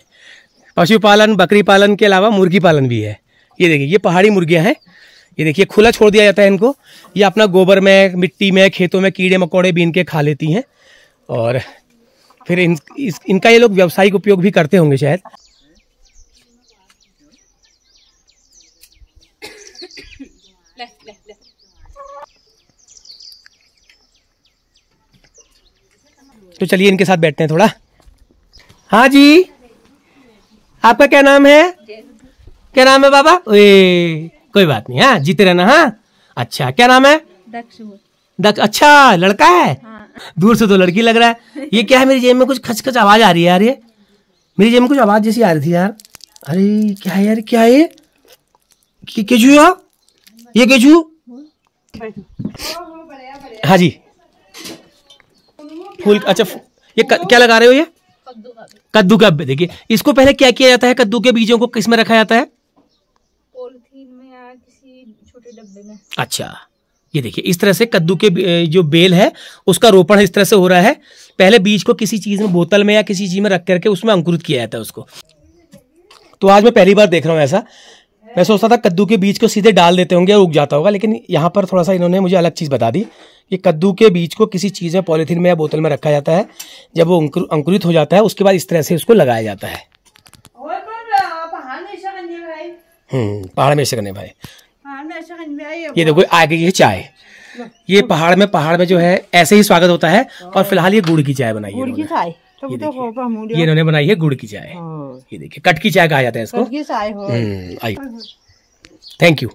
S1: पशुपालन बकरी पालन के अलावा मुर्गी पालन भी है। ये देखिए ये पहाड़ी मुर्गियाँ हैं। ये देखिए खुला छोड़ दिया जाता है इनको, ये अपना गोबर में, मिट्टी में, खेतों में कीड़े मकोड़े बीन के खा लेती हैं, और फिर इनका ये लोग व्यावसायिक उपयोग भी करते होंगे शायद। तो चलिए इनके साथ बैठते हैं थोड़ा। हाँ जी, आपका क्या नाम है? क्या नाम है बाबा? ओए कोई बात नहीं, हाँ जीते रहना। हाँ अच्छा, क्या नाम है? दक्ष। अच्छा लड़का है? हाँ। दूर से तो लड़की लग रहा है। ये क्या है, मेरी जेब में कुछ खच खच आवाज आ रही है यार। ये मेरी जेब में कुछ आवाज जैसी आ रही थी यार। अरे क्या है यार, क्या है ये? केचू यार, ये केचू। हाँ जी फूल। अच्छा ये क्या लगा रहे हो? ये कद्दू का। देखिए इसको पहले क्या किया जाता है? कद्दू के बीजों को किस में रखा जाता है?
S6: पॉलिथीन में या किसी छोटे डब्बे में।
S1: अच्छा ये देखिए इस तरह से कद्दू के जो बेल है उसका रोपण इस तरह से हो रहा है। पहले बीज को किसी चीज में, बोतल में या किसी चीज में रख करके उसमें अंकुरित किया जाता है उसको। तो आज मैं पहली बार देख रहा हूँ ऐसा। मैं सोचता था कद्दू के बीज को सीधे डाल देते होंगे और उग जाता होगा, लेकिन यहाँ पर थोड़ा सा इन्होंने मुझे अलग चीज़ बता दी कि कद्दू के बीज को किसी चीज़ में, पॉलीथीन में या बोतल में रखा जाता है। जब वो अंकुरित हो जाता है उसके बाद इस तरह से उसको लगाया जाता है। पहाड़ में ऐसे करने भाई। ये देखो आ गई है चाय। ये पहाड़ में जो है ऐसे ही स्वागत होता है। और फिलहाल ये गुड़ की चाय बनाई है ये इन्होंने बनाई है, गुड़ की चाय। ये देखिए कट की चाय कहा जाता है इसको। Thank you.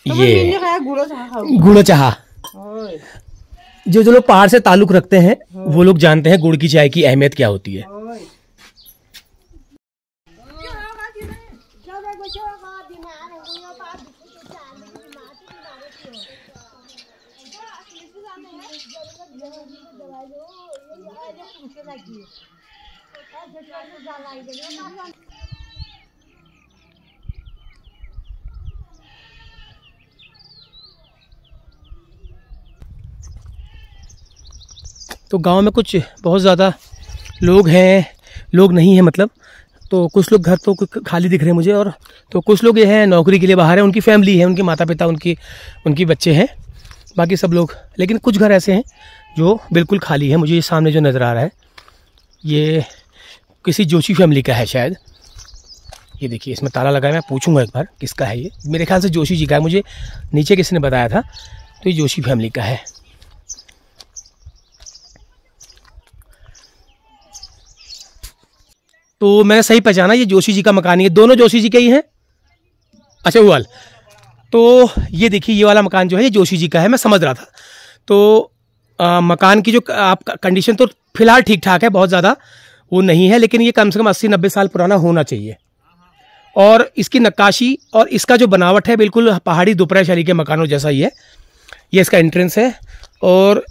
S1: ये गुड़ चाह जो लोग पहाड़ से ताल्लुक रखते हैं वो लोग जानते हैं गुड़ की चाय की अहमियत क्या होती है। तो गांव में कुछ बहुत ज़्यादा लोग हैं, लोग नहीं हैं मतलब। तो कुछ लोग घर तो खाली दिख रहे हैं मुझे, और तो कुछ लोग ये हैं नौकरी के लिए बाहर हैं, उनकी फैमिली है, उनके माता पिता, उनकी बच्चे हैं, बाकी सब लोग। लेकिन कुछ घर ऐसे हैं जो बिल्कुल खाली है। मुझे ये सामने जो नज़र आ रहा है ये किसी जोशी फैमिली का है शायद। ये देखिए इसमें ताला लगा है। मैं पूछूंगा एक बार किसका है ये। मेरे ख्याल से जोशी जी का है, मुझे नीचे किसी ने बताया था। तो ये जोशी फैमिली का है। तो मैंने सही पहचाना, ये जोशी जी का मकान ही है। दोनों जोशी जी के ही हैं। अच्छा वो वाला। तो ये देखिए ये वाला मकान जो है ये जोशी जी का है। मैं समझ रहा था। तो मकान की जो आप कंडीशन तो फिलहाल ठीक ठाक है, बहुत ज़्यादा वो नहीं है, लेकिन ये कम से कम 80-90 साल पुराना होना चाहिए। और इसकी नक्काशी और इसका जो बनावट है बिल्कुल पहाड़ी दोपहर शैली के मकानों जैसा ही है। ये इसका एंट्रेंस है। और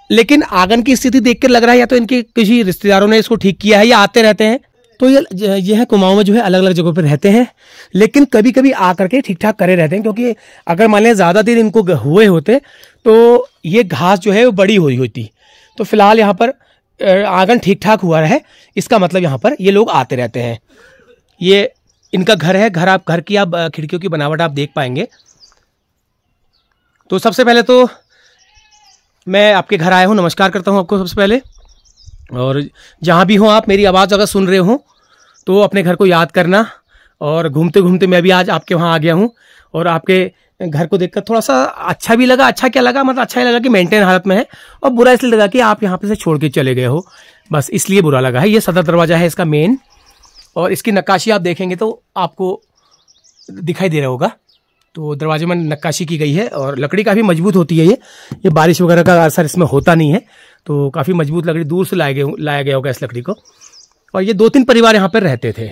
S1: लेकिन आंगन की स्थिति देखकर लग रहा है या तो इनके किसी रिश्तेदारों ने इसको ठीक किया है या आते रहते हैं। तो ये है कुमाऊं में जो है अलग अलग जगहों पर रहते हैं, लेकिन कभी कभी आकर के ठीक ठाक करे रहते हैं। क्योंकि अगर मान लें ज़्यादा दिन इनको हुए होते तो ये घास जो है वो बड़ी हुई होती। तो फिलहाल यहाँ पर आंगन ठीक ठाक हुआ है, इसका मतलब यहाँ पर ये लोग आते रहते हैं। ये इनका घर है। घर की आप खिड़कियों की बनावट आप देख पाएंगे। तो सबसे पहले तो मैं आपके घर आया हूँ, नमस्कार करता हूँ आपको सबसे पहले। और जहाँ भी हो आप, मेरी आवाज़ अगर सुन रहे हो तो अपने घर को याद करना। और घूमते घूमते मैं भी आज आपके वहाँ आ गया हूँ और आपके घर को देखकर थोड़ा सा अच्छा भी लगा। अच्छा क्या लगा, मतलब अच्छा ही लगा कि मेंटेन हालत में है, और बुरा इसलिए लगा कि आप यहाँ पे से छोड़ के चले गए हो, बस इसलिए बुरा लगा है। ये सदर दरवाज़ा है इसका मेन, और इसकी नक्काशी आप देखेंगे तो आपको दिखाई दे रहा होगा। तो दरवाजे में नक्काशी की गई है और लकड़ी काफ़ी मजबूत होती है। ये बारिश वगैरह का असर इसमें होता नहीं है, तो काफ़ी मजबूत लकड़ी दूर से लाया गया होगा इस लकड़ी को। और ये 2-3 परिवार यहाँ पर रहते थे।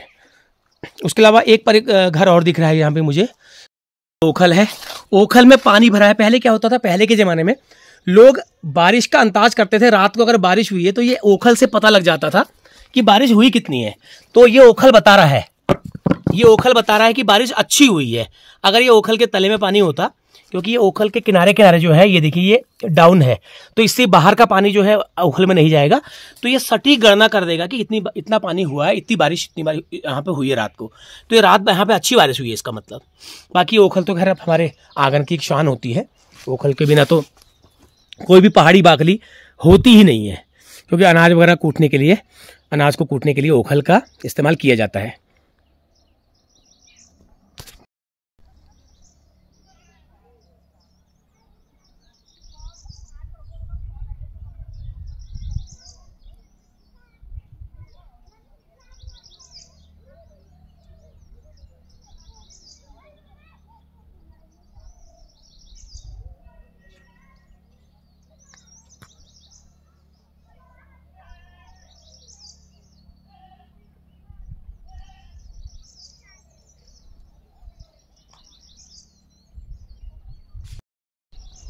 S1: उसके अलावा एक घर और दिख रहा है यहाँ पे मुझे, ओखल है। ओखल में पानी भरा है। पहले क्या होता था, पहले के ज़माने में लोग बारिश का अंदाज करते थे। रात को अगर बारिश हुई है तो ये ओखल से पता लग जाता था कि बारिश हुई कितनी है। तो ये ओखल बता रहा है, ये ओखल बता रहा है कि बारिश अच्छी हुई है। अगर ये ओखल के तले में पानी होता, क्योंकि ये ओखल के किनारे किनारे जो है ये देखिए ये डाउन है, तो इससे बाहर का पानी जो है ओखल में नहीं जाएगा। तो ये सटीक गणना कर देगा कि इतना पानी हुआ है, इतनी बारिश यहाँ पे हुई है रात को। तो ये रात यहाँ पे अच्छी बारिश हुई है इसका मतलब। बाकी ओखल तो खैर हमारे आंगन की एक शान होती है। ओखल के बिना तो कोई भी पहाड़ी बाकली होती ही नहीं है, क्योंकि अनाज वगैरह कूटने के लिए, अनाज को कूटने के लिए ओखल का इस्तेमाल किया जाता है।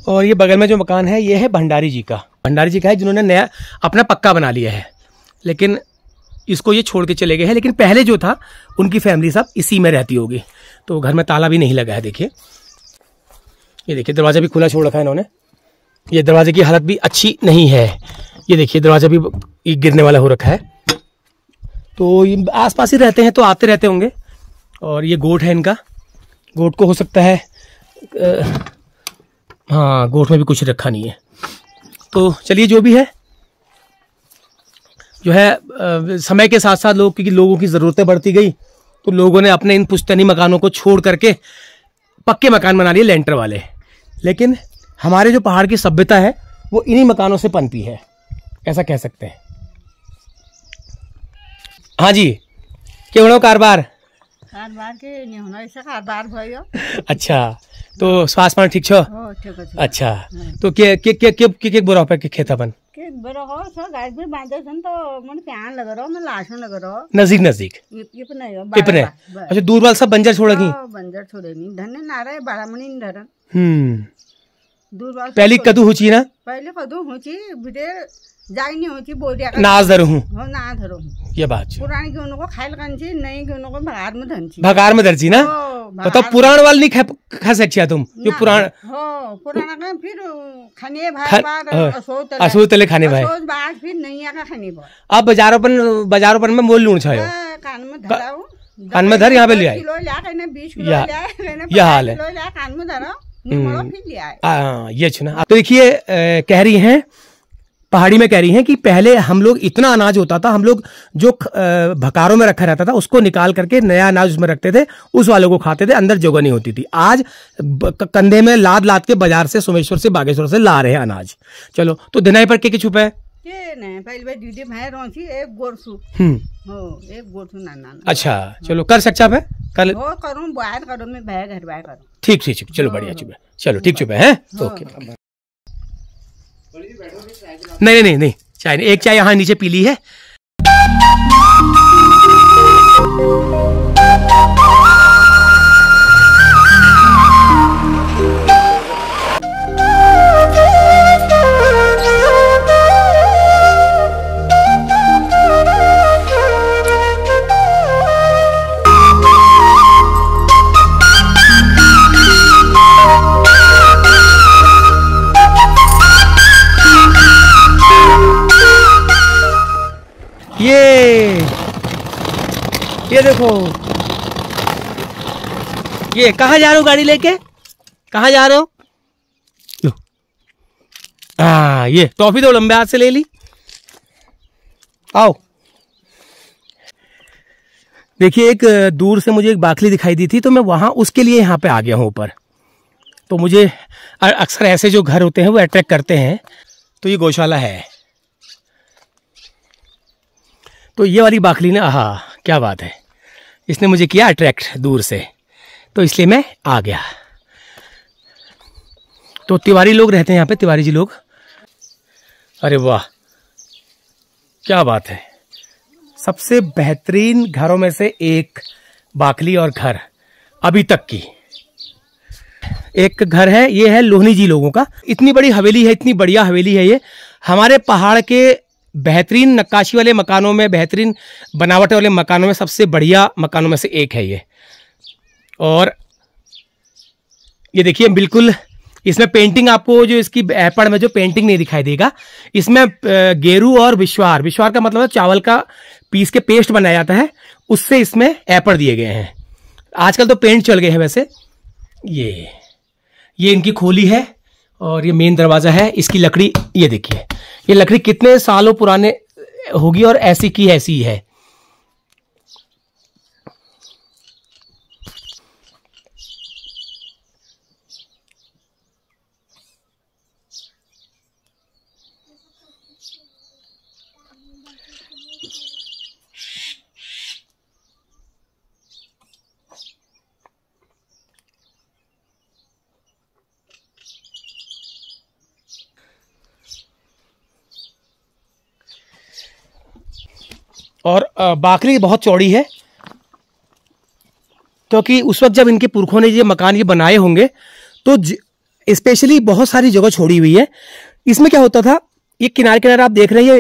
S1: और ये बगल में जो मकान है ये है भंडारी जी का। भंडारी जी का है जिन्होंने नया अपना पक्का बना लिया है, लेकिन इसको ये छोड़ के चले गए हैं। लेकिन पहले जो था उनकी फैमिली सब इसी में रहती होगी, तो घर में ताला भी नहीं लगा है। देखिए, ये देखिए दरवाज़ा भी खुला छोड़ रखा है इन्होंने। ये दरवाजे की हालत भी अच्छी नहीं है। ये देखिए दरवाज़ा भी गिरने वाला हो रखा है। तो ये आसपास ही रहते हैं तो आते रहते होंगे। और ये गोट है इनका। गोट को हो सकता है हाँ, गोट में भी कुछ रखा नहीं है। तो चलिए, जो भी है जो है समय के साथ साथ क्योंकि लोगों की ज़रूरतें बढ़ती गई तो लोगों ने अपने इन पुश्तैनी मकानों को छोड़ करके पक्के मकान बना लिए, लेंटर वाले। लेकिन हमारे जो पहाड़ की सभ्यता है वो इन्हीं मकानों से पनपी है, ऐसा कह सकते हैं। हाँ जी, क्यों हो कारोबार?
S7: कारोबार के नहीं होना, ऐसा कारोबार भयो।
S1: अच्छा, तो स्वास्थ्य ठीक छो?
S7: हो ठीक है।
S1: अच्छा, तो के बोरा पे के खेत अपन
S7: के बरो हो सो गाय भी बांधे सन तो मन प्यान लग रहो, मैं लाशो लग रहो।
S1: नजदीक
S7: ये पे नहीं हो
S1: इपने। अच्छा, दूर वाल सब बंजर छोड़ की?
S7: बंजर छोड़े नहीं, धन्य नारे बड़ा मनी धरन। दूर वाल
S1: पहली कदू हुची ना?
S7: पहले कदू हुची बिटे जाई नहीं होती बोलिया
S1: नाज धरू हूँ।
S7: हो ना धरो हूँ।
S1: ये बात
S7: पुरानी के उनको खाइल कंची, नहीं के उनको भगार में धनची।
S1: भगार में धरची ना? तो पुराण वाल नहीं खा सकती तुम? जो पुराण
S7: हो पुराना का फिर खाने भाई बार
S1: असो तले खाने भाई
S7: बाद फिर नहीं आका खाने भाई।
S1: अब बाजारों पर में मोल लूण छायो
S7: कान में धराओ,
S1: कान में धर, यहाँ पे ले आए।
S7: किलो ला कहने 20 किलो ला कहने
S1: यह हाल है।
S7: किलो ला कान में धरो, निमड़ो फिर ले आए।
S1: हाँ, ये छुना। तो देखिए, कह रही हैं पहाड़ी में, कह रही हैं कि पहले हम लोग इतना अनाज होता था, हम लोग जो भकारों में रखा रहता था उसको निकाल करके नया अनाज उसमें रखते थे, उस वालों को खाते थे, अंदर जगह नहीं होती थी। आज कंधे में लाद के बाजार से, सोमेश्वर से, बागेश्वर से ला रहे हैं अनाज। चलो, तो दिनाई पर के छुपे है
S7: के नहीं, पहले भाई दीदी भाई रोची एक गोरसू हो, एक गोरसू नाना। अच्छा,
S1: चलो कर सकता है कर
S7: हो करूं, बाहर करूं, मैं भाई घर बाहर करूं।
S1: ठीक, चलो बढ़िया चुपे, चलो ठीक चुपे हैं। ओके, नहीं चाय नहीं, एक चाय यहाँ नीचे पी ली है। ये देखो, ये कहाँ जा रहे हो गाड़ी लेके? कहाँ जा रहे हो? ये टॉफी तो लंबे हाथ से ले ली। आओ, देखिए, एक दूर से मुझे एक बाखली दिखाई दी थी तो मैं वहां उसके लिए यहाँ पे आ गया हूँ ऊपर। तो मुझे अक्सर ऐसे जो घर होते हैं वो अट्रैक्ट करते हैं। तो ये गौशाला है। तो ये वाली बाखली ने, आहा क्या बात है, इसने मुझे किया अट्रैक्ट दूर से, तो इसलिए मैं आ गया। तो तिवारी लोग रहते हैं यहाँ पे, तिवारी जी लोग। अरे वाह, क्या बात है, सबसे बेहतरीन घरों में से एक बाखली और घर अभी तक की। एक घर है, ये है लोहनी जी लोगों का। इतनी बड़ी हवेली है, इतनी बढ़िया हवेली है ये। हमारे पहाड़ के बेहतरीन नक्काशी वाले मकानों में, बेहतरीन बनावट वाले मकानों में सबसे बढ़िया मकानों में से एक है ये। और ये देखिए, बिल्कुल इसमें पेंटिंग आपको जो इसकी ऐपड़ में जो पेंटिंग नहीं दिखाई देगा, इसमें गेरू और विश्वार का मतलब है चावल का पीस के पेस्ट बनाया जाता है, उससे इसमें ऐपड़ दिए गए हैं। आजकल तो पेंट चल गए हैं वैसे। ये इनकी खोली है और ये मेन दरवाजा है। इसकी लकड़ी, ये देखिए, ये लकड़ी कितने सालों पुराने होगी और ऐसी की ऐसी ही है। और बाखली बहुत चौड़ी है, क्योंकि उस वक्त जब इनके पुरखों ने ये मकान ये बनाए होंगे तो स्पेशली बहुत सारी जगह छोड़ी हुई है। इसमें क्या होता था, ये किनारे किनारे आप देख रहे हैं,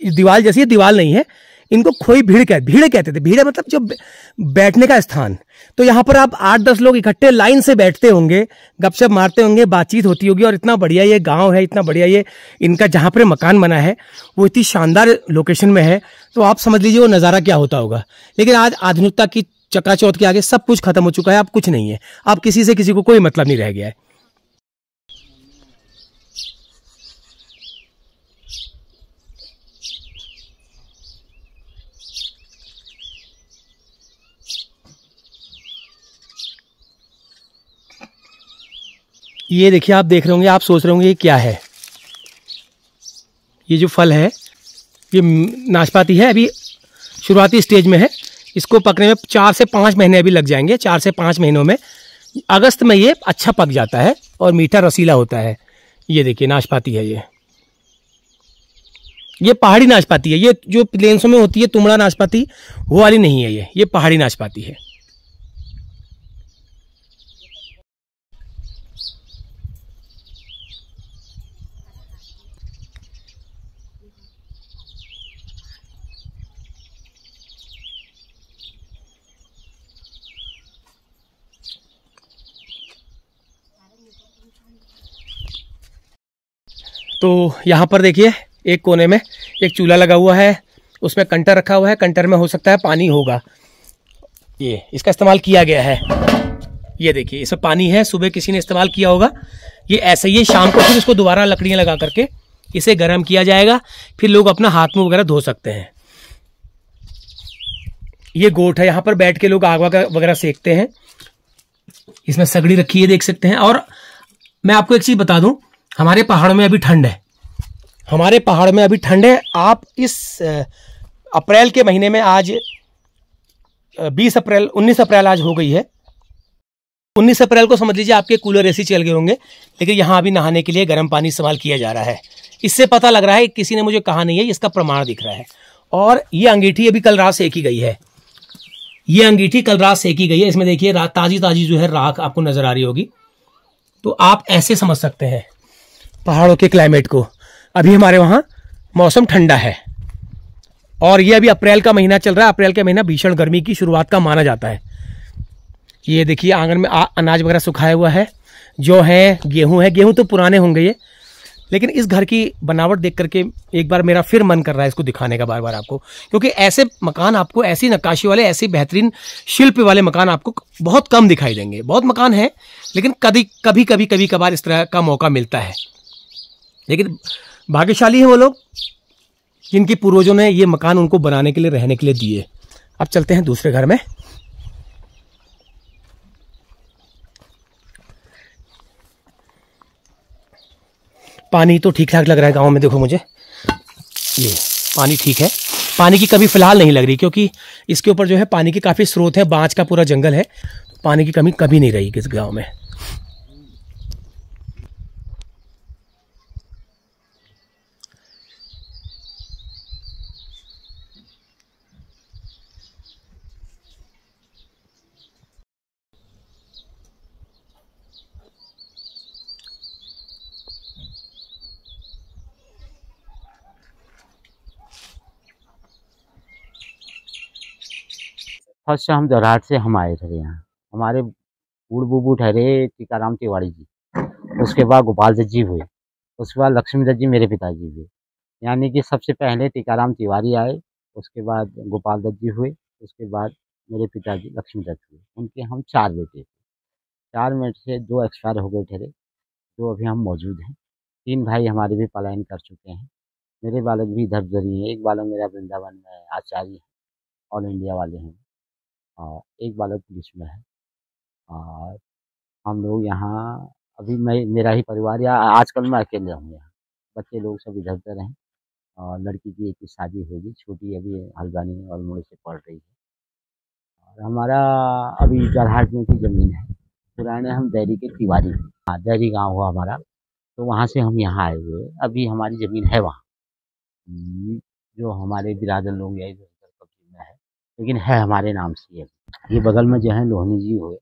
S1: ये दीवार जैसी, दीवार नहीं है, इनको खोई भीड़ कहते थे। भीड़ मतलब जो बैठने का स्थान। तो यहाँ पर आप 8-10 लोग इकट्ठे लाइन से बैठते होंगे, गपशप मारते होंगे, बातचीत होती होगी। और इतना बढ़िया ये गांव है, इतना बढ़िया ये इनका जहाँ पर मकान बना है वो इतनी शानदार लोकेशन में है, तो आप समझ लीजिए वो नज़ारा क्या होता होगा। लेकिन आज आधुनिकता की चकाचौंध के आगे सब कुछ खत्म हो चुका है, अब कुछ नहीं है, अब किसी से किसी को कोई मतलब नहीं रह गया है। ये देखिए, आप देख रहे होंगे, आप सोच रहे होंगे ये क्या है। ये जो फल है ये नाशपाती है, अभी शुरुआती स्टेज में है। इसको पकने में 4 से 5 महीने अभी लग जाएंगे। 4 से 5 महीनों में अगस्त में ये अच्छा पक जाता है और मीठा रसीला होता है। ये देखिए नाशपाती है, ये पहाड़ी नाशपाती है। ये जो प्लेन्सों में होती है तुमड़ा नाशपाती, वो वाली नहीं है, ये पहाड़ी नाशपाती है। तो यहाँ पर देखिए एक कोने में एक चूल्हा लगा हुआ है, उसमें कंटर रखा हुआ है। कंटर में हो सकता है पानी होगा, ये इसका इस्तेमाल किया गया है। ये देखिए इसमें पानी है, सुबह किसी ने इस्तेमाल किया होगा। ये ऐसे ही शाम को फिर इसको दोबारा लकड़ियाँ लगा करके इसे गर्म किया जाएगा, फिर लोग अपना हाथ मुंह वगैरह धो सकते हैं। ये गोट है, यहाँ पर बैठ के लोग आग वगैरह सेकते हैं। इसमें सगड़ी रखी है, देख सकते हैं। और मैं आपको एक चीज बता दूं, हमारे पहाड़ में अभी ठंड है, हमारे पहाड़ में अभी ठंड है। आप इस अप्रैल के महीने में, आज 19 अप्रैल आज हो गई है। 19 अप्रैल को समझ लीजिए आपके कूलर एसी चल गए होंगे, लेकिन यहाँ अभी नहाने के लिए गर्म पानी इस्तेमाल किया जा रहा है। इससे पता लग रहा है, किसी ने मुझे कहा नहीं है, इसका प्रमाण दिख रहा है। और ये अंगीठी अभी कल रात सेकी गई है, ये अंगीठी कल रात सेकी गई है। इसमें देखिए ताजी ताजी जो है राख आपको नजर आ रही होगी। तो आप ऐसे समझ सकते हैं पहाड़ों के क्लाइमेट को। अभी हमारे वहाँ मौसम ठंडा है और ये अभी अप्रैल का महीना चल रहा है। अप्रैल का महीना भीषण गर्मी की शुरुआत का माना जाता है। ये देखिए आंगन में अनाज वगैरह सुखाया हुआ है, जो है गेहूं है। गेहूं तो पुराने होंगे ये, लेकिन इस घर की बनावट देख करके एक बार मेरा फिर मन कर रहा है इसको दिखाने का बार बार आपको, क्योंकि ऐसे मकान आपको, ऐसी नक्काशी वाले, ऐसी बेहतरीन शिल्प वाले मकान आपको बहुत कम दिखाई देंगे। बहुत मकान है, लेकिन कभी कभार इस तरह का मौका मिलता है। लेकिन भाग्यशाली है वो लोग जिनके पूर्वजों ने ये मकान उनको बनाने के लिए, रहने के लिए दिए। अब चलते हैं दूसरे घर में। पानी तो ठीक ठाक लग रहा है गांव में। देखो मुझे ये पानी ठीक है, पानी की कमी फिलहाल नहीं लग रही, क्योंकि इसके ऊपर जो है पानी के काफ़ी स्रोत है, बांज का पूरा जंगल है। पानी की कमी कभी नहीं रही इस गांव में।
S8: फर्स्ट हम दोराहट से हम आए थे यहाँ। हमारे बूढ़ बुबू ठहरे टीकाराम तिवारी जी, उसके बाद गोपाल दत्त जी हुए, उसके बाद लक्ष्मी दत्त जी मेरे पिताजी हुए। यानी कि सबसे पहले टीकाराम तिवारी आए, उसके बाद गोपाल दत्त जी हुए, उसके बाद मेरे पिताजी लक्ष्मी दत्त हुए। उनके हम 4 बेटे थे। 4 में से 2 एक्सपायर हो गए ठहरे, 2 अभी हम मौजूद हैं। 3 भाई हमारे भी पलायन कर चुके हैं। मेरे बालक भी इधर उधर ही हैं। एक बालक मेरा वृंदावन में आचार्य है, ऑल इंडिया वाले हैं, और एक बालक पुलिस में है। और हम लोग यहाँ अभी मेरा ही परिवार, या आजकल मैं अकेले हूँ यहाँ। बच्चे लोग सब इधर उधर हैं और लड़की की एक की शादी होगी, छोटी अभी हल्द्वानी और मुड़े से पढ़ रही है। और हमारा अभी दोराहट में की ज़मीन है। पुराने हम दैरी के तिवारी हैं। हाँ, दैरी गाँव हुआ हमारा, तो वहाँ से हम यहाँ आए हुए। अभी हमारी ज़मीन है वहाँ, जो हमारे बिरादर लोग या इधर उधर कब्जे में है, लेकिन है हमारे नाम से। ये बगल में जो है लोहनी जी हुए,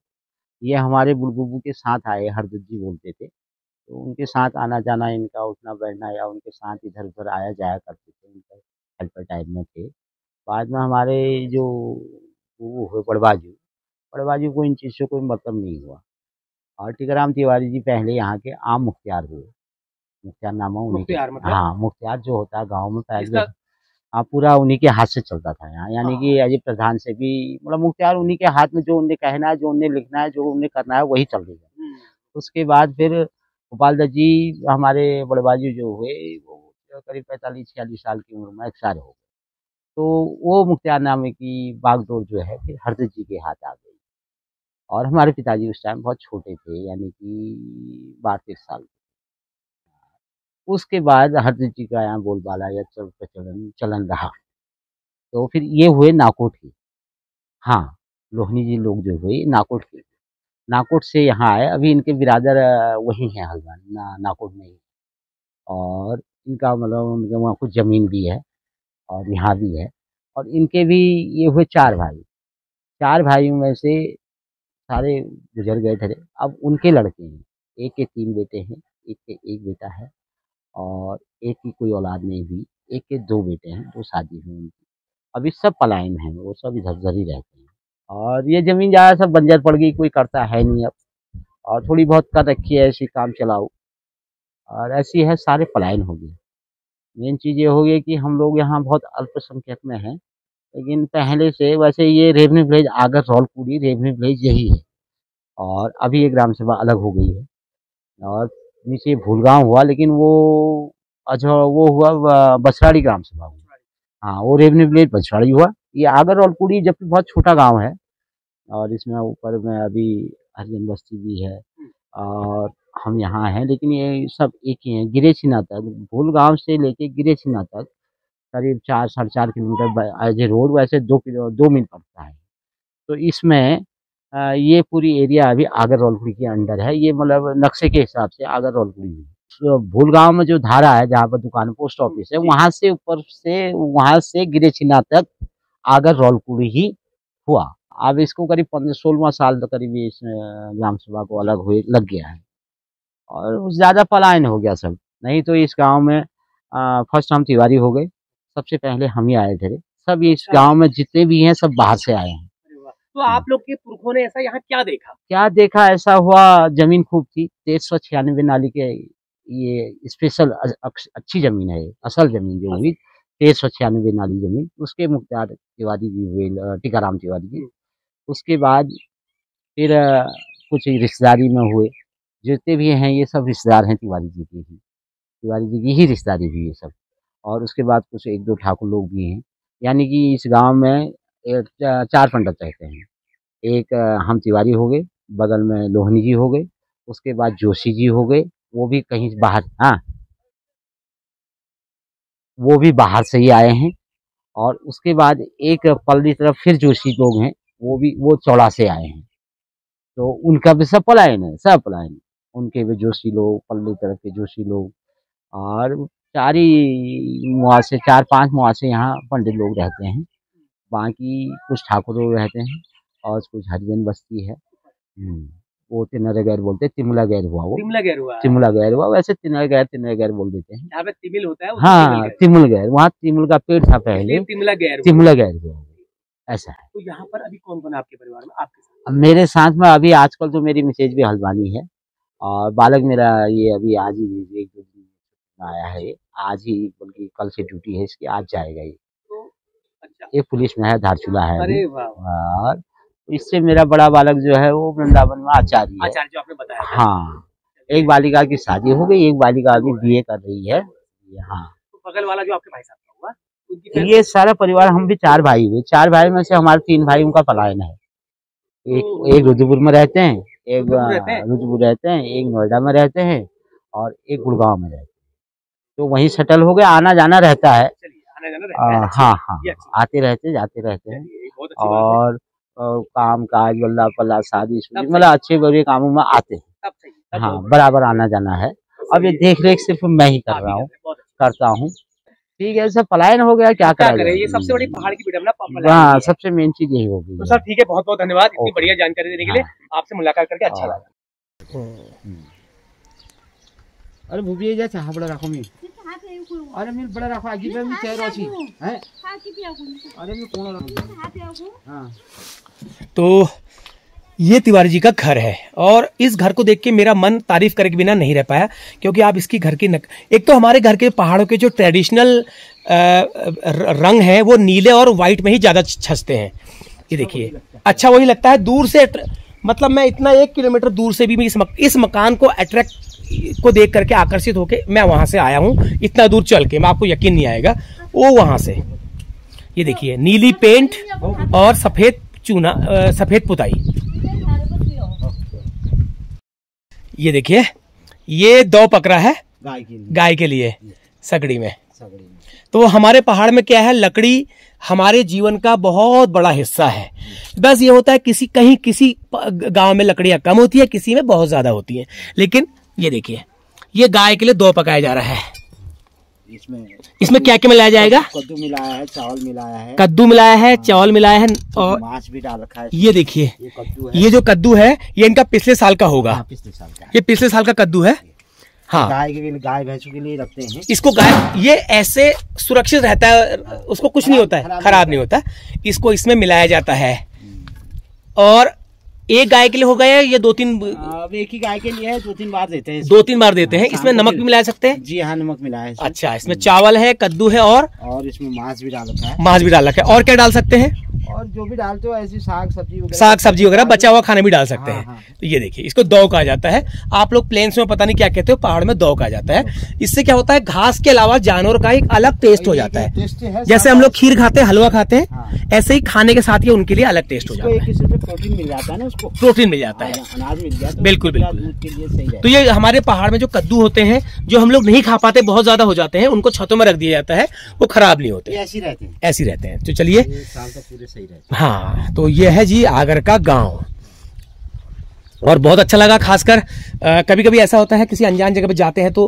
S8: ये हमारे बुलबुबू के साथ आए, हरदत्त जी बोलते थे। तो उनके साथ आना जाना, इनका उठना बैठना, या उनके साथ इधर उधर आया जाया करते थे, उनका हेल्पर टाइप में थे। बाद में हमारे जो वो हुए बड़बाजू को इन चीज़ से कोई मतलब नहीं हुआ। और टीकाराम तिवारी जी पहले यहाँ के आम मुखियार हुए। मुखियार नामा उन्हीं के,
S1: मुख्तियार मतलब
S8: हाँ मुखियार जो होता है गाँव में पहले,
S1: इसका
S8: हाँ पूरा उन्हीं के हाथ से चलता था यहाँ, यानी कि अजय प्रधान से भी मतलब मुखियार उन्हीं के हाथ में, जो उन्हें कहना है, जो उन्हें लिखना है, जो उन्हें करना है वही चल रही है। उसके बाद फिर गोपाल दत्त जी हमारे बड़े बाजू जो हुए, वो करीब 45-46 साल की उम्र में एक्सपायर हो गए। तो वो मुख्तियारनामे की बागडोर जो है फिर हरदत्त जी के हाथ आ गई। और हमारे पिताजी उस टाइम बहुत छोटे थे, यानी कि 12-13 साल। उसके बाद हरदत्त जी का यहाँ बोलबाला या चलन रहा। तो फिर ये हुए नाकोट के, हाँ लोहनी जी लोग जो हुए नाकोट के, नाकोट से यहाँ आए। अभी इनके बिरादर वही हैं हल्द्वानी नाकोट में ही। और इनका मतलब उनके वहाँ कुछ ज़मीन भी है और यहाँ भी है। और इनके भी ये हुए 4 भाई। 4 भाइयों में से सारे गुजर गए थे। अब उनके लड़के हैं, एक के 3 बेटे हैं, एक के 1 बेटा है, और एक की कोई औलाद नहीं हुई। एक के 2 बेटे हैं, 2 शादी हुई उनकी। अभी सब पलायन हैं, वो सब इधर-उधर ही रहते हैं। और ये ज़मीन ज़्यादा सब बंजर पड़ गई, कोई करता है नहीं अब। और थोड़ी बहुत कर रखी है ऐसी काम चलाऊ, और ऐसी है, सारे पलायन हो गए। मेन चीज़ ये हो गई कि हम लोग यहाँ बहुत अल्पसंख्यक में हैं, लेकिन पहले से वैसे ये revenue village Agar Raulpuri revenue village यही है। और अभी ये ग्राम सभा अलग हो गई है, और नीचे भूलगांव हुआ, लेकिन वो वो हुआ बसराड़ी ग्राम सभा हुई। हाँ, वो रेवन्यू विलेज बसराड़ी हुआ। ये आगर रौलपुरी जबकि बहुत छोटा गाँव है, और इसमें ऊपर में अभी हरिजन बस्ती भी है, और हम यहाँ हैं, लेकिन ये सब एक ही हैं। गिरेछिना तक, भूलगांव से लेके गिरेछिना तक करीब 4-4.5 किलोमीटर एज ए रोड, वैसे 2 मील पड़ता है। तो इसमें ये पूरी एरिया अभी आगर रौलपुरी के अंडर है। ये मतलब नक्शे के हिसाब से आगर रौलपुरी है। तो भूलगांव में जो धारा है, जहाँ पर दुकान पोस्ट ऑफिस है, वहाँ से ऊपर से वहाँ से गिरेछिना तक आगर रौलपुरी ही हुआ। अब इसको करीब 15-16वां साल तक करीब इस ग्राम सभा को अलग हुए लग गया है, और ज़्यादा पलायन हो गया सब। नहीं तो इस गांव में फर्स्ट हम तिवारी हो गए, सबसे पहले हम ही आए थे। सब इस गांव में जितने भी हैं सब बाहर से आए हैं।
S1: तो आप लोग के पुरखों ने ऐसा यहाँ क्या देखा?
S8: क्या देखा, ऐसा हुआ, जमीन खूब थी। 1396 नाली के, ये स्पेशल अच्छी जमीन है, असल जमीन जो हुई 1396 नाली जमीन। उसके मुख्तियार तिवारी जी हुए, टीकाराम तिवारी जी। उसके बाद फिर कुछ रिश्तेदारी में हुए, जितने भी हैं ये सब रिश्तेदार हैं तिवारी जी के ही, तिवारी जी की ही रिश्तेदारी हुई ये सब। और उसके बाद कुछ 1-2 ठाकुर लोग भी हैं, यानी कि इस गांव में 4 पंडित रहते हैं। एक हम तिवारी हो गए, बगल में लोहनी जी हो गए, उसके बाद जोशी जी हो गए, वो भी कहीं बाहर, हाँ वो भी बाहर से ही आए हैं। और उसके बाद एक पल्ली तरफ फिर जोशी लोग हैं, वो चौड़ा से आए हैं। तो उनका भी सब पलायन है, सब पलायन। उनके भी जोशी लोग, पल्ली तरफ के जोशी लोग, और 4-5 मुआसे यहाँ पंडित लोग रहते हैं। बाकी कुछ ठाकुर लोग रहते हैं, और कुछ हरिजन बस्ती है। वो तिनरा गैर बोलते हैं, तिमला गैर हुआ, वो तिमला गैर हुआ। वैसे तिनरा गैर बोल देते हैं।
S1: यहाँ पे तिमिल होता है,
S8: हाँ तिमुल गैर, वहाँ तिमुल का पेड़ था पहले, तिमला गैर हुआ, ऐसा है।
S1: तो यहाँ पर अभी कौन कौन है आपके परिवार में, आपके साथ?
S8: मेरे साथ में अभी आजकल तो मेरी मिसेज भी हल्द्वानी है, और बालक मेरा ये अभी आज ही 1-2 दिन आया है, आज ही, बल्कि कल से ड्यूटी है इसकी, आज जाएगा ये।
S1: अच्छा।
S8: ये पुलिस में है, धारचूला है।
S1: अरे वाह।
S8: और इससे मेरा बड़ा बालक जो है वो वृंदावन में आचार्य है।
S1: आचार्य जो आपने बताया था।
S8: हाँ, एक बालिका की शादी हो गई, एक बालिका अभी BA कर रही है। हाँ,
S1: तो बगल वाला जो आपके भाई साहब का हुआ,
S8: ये सारा परिवार, हम भी 4 भाई हुए। 4 भाई में से हमारे 3 भाइयों का पलायन है। एक रुद्रपुर में रहते हैं, एक रुद्रपुर रहते हैं, एक नोएडा में रहते हैं, और एक गुड़गांव में रहते हैं। तो वहीं सेटल हो गए, आना जाना रहता है। हाँ, आते रहते जाते रहते हैं, और काम काज बल्ला पल्ला शादी मतलब अच्छे बुरे कामों में आते हैं। हाँ, बराबर आना जाना है। अब ये देख रेख सिर्फ मैं ही करता हूँ। ठीक है, सब पलायन हो गया, क्या करें,
S1: ये सबसे बड़ी पहाड़ की विडंबना।
S8: हाँ, सबसे मेन चीज यही होगी।
S1: तो सर ठीक है, बहुत बहुत धन्यवाद इतनी बढ़िया जानकारी देने के लिए। आपसे मुलाकात करके अच्छा लगा।
S8: अरे भूपी जा चाह बड़ा रखो मी अरे मैं बड़ा रखो आजी पे मैं चाह रही है अरे मैं कौन रखो। हाँ
S1: तो ये तिवारी जी का घर है और इस घर को देख के मेरा मन तारीफ करे के बिना नहीं रह पाया, क्योंकि आप इसकी घर की एक तो हमारे घर के पहाड़ों के जो ट्रेडिशनल रंग है वो नीले और व्हाइट में ही ज्यादा छसते हैं। ये देखिए अच्छा वही लगता है दूर से, मतलब मैं इतना 1 किलोमीटर दूर से भी मैं इस मकान को अट्रैक्ट को देख करके आकर्षित होके मैं वहां से आया हूं, इतना दूर चल के, मैं आपको यकीन नहीं आएगा वो वहां से। ये देखिए नीली पेंट और सफेद चूना, सफेद पुताई। ये देखिए ये 2 पकड़ा है गाय के लिए सगड़ी में। तो हमारे पहाड़ में क्या है, लकड़ी हमारे जीवन का बहुत बड़ा हिस्सा है। बस ये होता है किसी गांव में लकड़ियां कम होती है, किसी में बहुत ज्यादा होती है। लेकिन ये देखिए ये गाय के लिए 2 पकाया जा रहा है। इसमें क्या क्या मिलाया जाएगा?
S8: कद्दू मिलाया है, चावल मिलाया है,
S1: कद्दू मिलाया है, चावल मिलाया है और
S8: मांस भी डाल रखा है।
S1: ये देखिए
S8: ये कद्दू है,
S1: ये जो कद्दू है ये इनका पिछले साल का होगा।
S8: हाँ, पिछले साल का।
S1: ये पिछले साल का कद्दू है। हाँ
S8: गाय भैंसों के लिए रखते हैं
S1: इसको। गाय ये ऐसे सुरक्षित रहता है, उसको कुछ नहीं होता है, खराब नहीं होता। इसको इसमें मिलाया जाता है। और एक गाय के लिए हो गया है, ये 2-3
S8: अब एक ही गाय के लिए है, 2-3 बार देते हैं।
S1: 2-3 बार देते हैं। इसमें नमक भी मिला सकते हैं?
S8: जी हाँ, नमक मिला है।
S1: अच्छा, इसमें चावल है, कद्दू है और
S8: इसमें मांस भी डाल रखा है।
S1: मांस भी डाल रखा है। और क्या डाल सकते हैं?
S8: और जो भी डालते हो ऐसी साग
S1: सब्जी वगैरह बचा हुआ खाना भी डाल सकते हैं। तो ये देखिए इसको दौ कहा जाता है। आप लोग प्लेन्स में पता नहीं क्या कहते हो, पहाड़ में दौ कहा जाता है। इससे क्या होता है, घास के अलावा जानवर का एक अलग टेस्ट हो जाता है। जैसे हम लोग खीर खाते हैं, हलवा खाते हैं, ऐसे ही खाने के साथ ये उनके लिए अलग टेस्ट हो जाता है।
S8: प्रोटीन मिल जाता है ना, उसको
S1: प्रोटीन मिल जाता है,
S8: अनाज मिल जाता है।
S1: बिल्कुल बिल्कुल। तो ये हमारे पहाड़ में जो कद्दू होते हैं, जो हम लोग नहीं खा पाते, बहुत ज्यादा हो जाते हैं, उनको छतों में रख दिया जाता है, वो खराब नहीं होते,
S8: ऐसे रहते हैं।
S1: ऐसे रहते हैं। तो चलिए,
S8: साल तक पूरे सही रहते हैं।
S1: हाँ, तो ये है जी आगर का गांव और बहुत अच्छा लगा। खासकर कभी कभी ऐसा होता है किसी अनजान जगह पे जाते हैं तो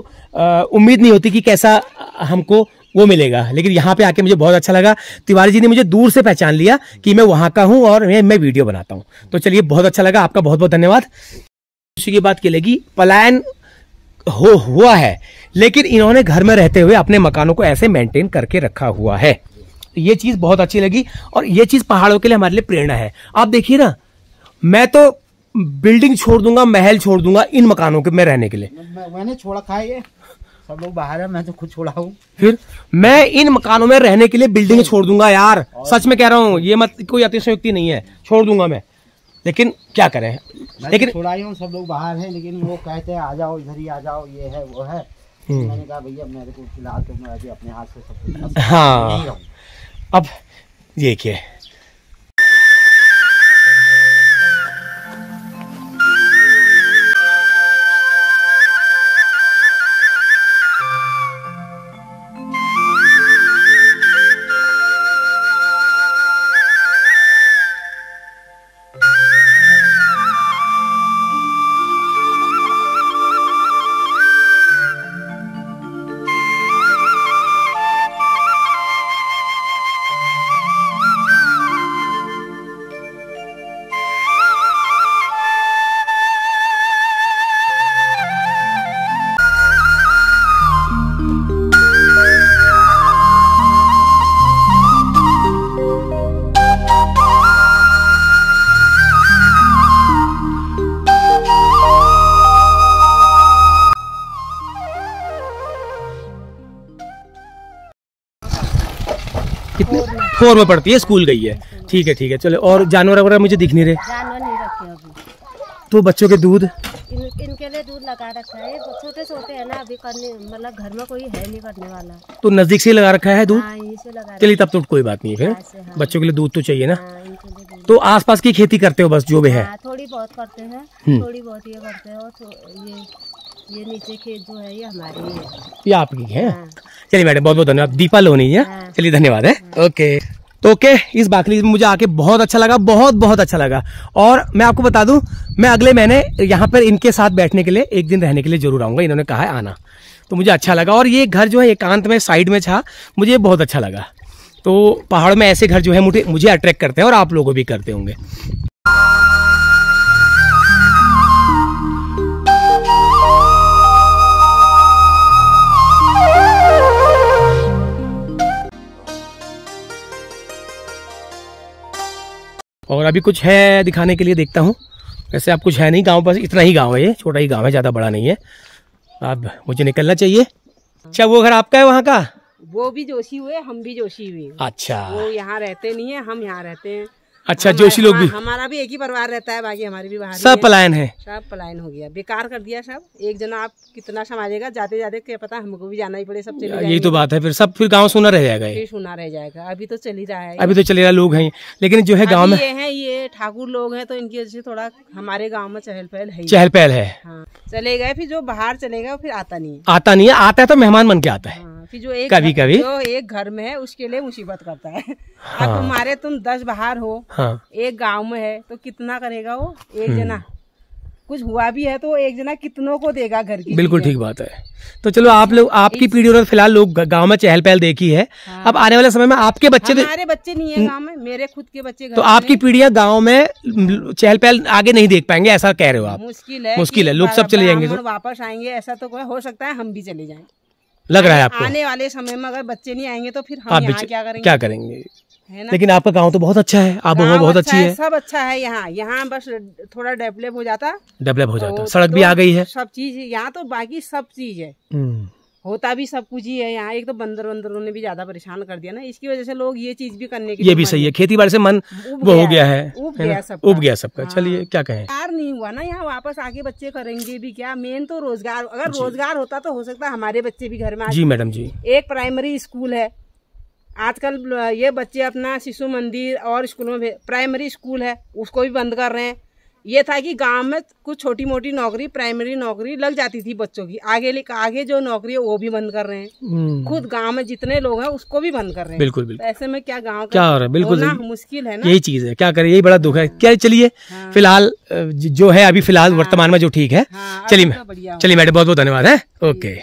S1: उम्मीद नहीं होती कि कैसा हमको वो मिलेगा, लेकिन यहाँ पे आके मुझे बहुत अच्छा लगा। तिवारी जी ने मुझे दूर से पहचान लिया कि मैं वहां का हूं और मैं वीडियो बनाता हूं। तो चलिए, बहुत अच्छा लगा, आपका बहुत बहुत धन्यवाद। खुशी की बात की लगी, पलायन हुआ है, लेकिन इन्होंने घर में रहते हुए अपने मकानों को ऐसे मेंटेन करके रखा हुआ है। ये चीज बहुत अच्छी लगी और ये चीज पहाड़ों के लिए हमारे लिए प्रेरणा है। आप देखिए ना, मैं तो बिल्डिंग छोड़ दूंगा, महल छोड़ दूंगा इन मकानों के में रहने के लिए।
S8: मैंने छोड़ा खाए, सब लोग बाहर है, मैं तो खुद छोड़ा हूँ।
S1: फिर मैं इन मकानों में रहने के लिए बिल्डिंग छोड़ दूंगा यार, सच में कह रहा हूँ, ये मत कोई अतिशयोक्ति नहीं है, छोड़ दूंगा मैं। लेकिन क्या करें, लेकिन
S8: छोड़ा ही हूँ, सब लोग बाहर है, लेकिन वो कहते हैं आ जाओ, इधर ही आ जाओ, ये है वो है। मैंने कहा भैया मेरे को फिलहाल तो मैं अभी अपने हाथ से सब कुछ,
S1: हाँ, अब देखिए कितने 4 में पढ़ती है, स्कूल गई है। ठीक है चलो। और जानवर वगैरह मुझे दिख नहीं रहे।
S2: जानवर नहीं रखे अभी।
S1: तो बच्चों के दूध
S2: इनके लिए दूध लगा रखा है, छोटे छोटे है ना अभी, करने मतलब घर में कोई है नहीं करने वाला।
S1: तो नजदीक से लगा रखा है दूध?
S2: हाँ, यहीं से लगा।
S1: चलिए तब तो कोई बात नहीं है। फिर
S2: हाँ।
S1: बच्चों के लिए दूध तो चाहिए ना।
S2: हाँ, इनके लिए दूध।
S1: तो आसपास की खेती करते हो बस जो भी है?
S2: हाँ, थोड़ी बहुत करते हैं, थोड़ी बहुत ये करते हैं। और ये नीचे खेत जो है ये हमारी है,
S1: ये आपकी है।
S2: हाँ।
S1: चलिए मैडम, बहुत बहुत धन्यवाद। दीपा लोनी है।
S2: हाँ।
S1: चलिए धन्यवाद है। ओके, तो ओके, इस बाखली में मुझे आके बहुत अच्छा लगा, बहुत बहुत अच्छा लगा। और मैं आपको बता दूं, मैं अगले महीने यहाँ पर इनके साथ बैठने के लिए, एक दिन रहने के लिए जरूर आऊंगा। इन्होंने कहा है आना, तो मुझे अच्छा लगा। और ये घर जो है एकांत में साइड में था, मुझे बहुत अच्छा लगा। तो पहाड़ में ऐसे घर जो है मुझे अट्रैक्ट करते हैं और आप लोगों भी करते होंगे। और अभी कुछ है दिखाने के लिए, देखता हूँ। वैसे अब कुछ है नहीं गाँव, बस इतना ही गाँव है, ये छोटा ही गाँव है, ज़्यादा बड़ा नहीं है। अब मुझे निकलना चाहिए। अच्छा, वो घर आपका है वहाँ का?
S7: वो भी जोशी हुए, हम भी जोशी हुए।
S1: अच्छा,
S7: वो यहाँ रहते नहीं है, हम यहाँ रहते हैं।
S1: अच्छा, जोशी लोग भी?
S7: हमारा भी एक ही परिवार रहता है, बाकी हमारे भी बाहर
S1: सब पलायन है।
S7: सब पलायन हो गया, बेकार कर दिया सब। एक जना आप कितना संभालेगा, जाते जाते क्या पता हमको भी जाना ही पड़े, सब चले जाएंगे।
S1: यही तो बात है, फिर सब फिर गांव सुना रह जाएगा,
S7: फिर सुना रह जाएगा। अभी तो चल ही रहा है,
S1: अभी तो चलेगा, लोग हैं। लेकिन जो है गांव में
S7: ये ठाकुर लोग हैं, तो इनकी वजह से थोड़ा हमारे गाँव में चहल पहल है।
S1: चहल पहल है।
S7: हाँ, चले गए, फिर जो बाहर चलेगा फिर आता नहीं है।
S1: आता नहीं है, आता है तो मेहमान बन के आता है।
S7: फिर जो एक
S1: कभी कभी
S7: जो एक घर में है उसके लिए मुसीबत करता है। अब तुम 10 बाहर हो, एक गांव में है, तो कितना करेगा वो एक जना? कुछ हुआ भी है तो एक जना कितनों को देगा घर की?
S1: बिल्कुल ठीक बात है। तो चलो, आप लोग, आपकी पीढ़ी और फिलहाल लोग गांव में चहल पहल देखी है। अब आने वाले समय में आपके बच्चे,
S7: हमारे बच्चे नहीं है गांव में, मेरे खुद के बच्चे घर
S1: तो आपकी पीढ़ियां गांव में चहल पहल आगे नहीं देख पाएंगे, ऐसा कह रहे हो आप? मुश्किल है, लोग सब चले जाएंगे तो
S7: वापस आएंगे, ऐसा तो हो सकता है हम भी चले जाएं।
S1: लग रहा है आपको?
S7: आने वाले समय में अगर बच्चे नहीं आएंगे तो फिर हम यहाँ क्या करेंगे? है ना?
S1: लेकिन आपका गांव तो बहुत अच्छा है, आबोहवा बहुत अच्छी है।
S7: सब अच्छा है यहाँ बस थोड़ा डेवलप हो जाता,
S1: सड़क भी आ गई है,
S7: सब चीज यहाँ तो, बाकी सब चीज है, होता भी सब कुछ ही है यहाँ। एक तो बंदरों ने भी ज्यादा परेशान कर दिया ना, इसकी वजह से लोग ये चीज भी करने के,
S1: ये भी सही है, खेती बाड़ी से मन वो हो गया है, उब गया सबका।
S7: हाँ।
S1: चलिए, क्या कहें,
S7: रोजगार नहीं हुआ ना यहाँ, वापस आके बच्चे करेंगे भी क्या? मेन तो रोजगार, अगर रोजगार होता तो हो सकता है हमारे बच्चे भी घर में।
S1: जी मैडम जी,
S7: एक प्राइमरी स्कूल है आजकल, ये बच्चे अपना शिशु मंदिर और स्कूलों में, प्राइमरी स्कूल है उसको भी बंद कर रहे हैं। ये था कि गांव में कुछ छोटी मोटी नौकरी, प्राइमरी नौकरी लग जाती थी बच्चों की, आगे जो नौकरी है वो भी बंद कर रहे हैं। खुद गांव में जितने लोग हैं उसको भी बंद कर रहे हैं।
S1: बिल्कुल बिल्कुल।
S7: ऐसे में क्या गांव
S1: क्या हो रहा है? बिल्कुल
S7: मुश्किल है ना,
S1: यही चीज है, क्या करें, यही बड़ा दुख है। क्या, चलिए फिलहाल जो है अभी फिलहाल वर्तमान में जो ठीक है। चलिए मैडम, बहुत बहुत धन्यवाद है। ओके।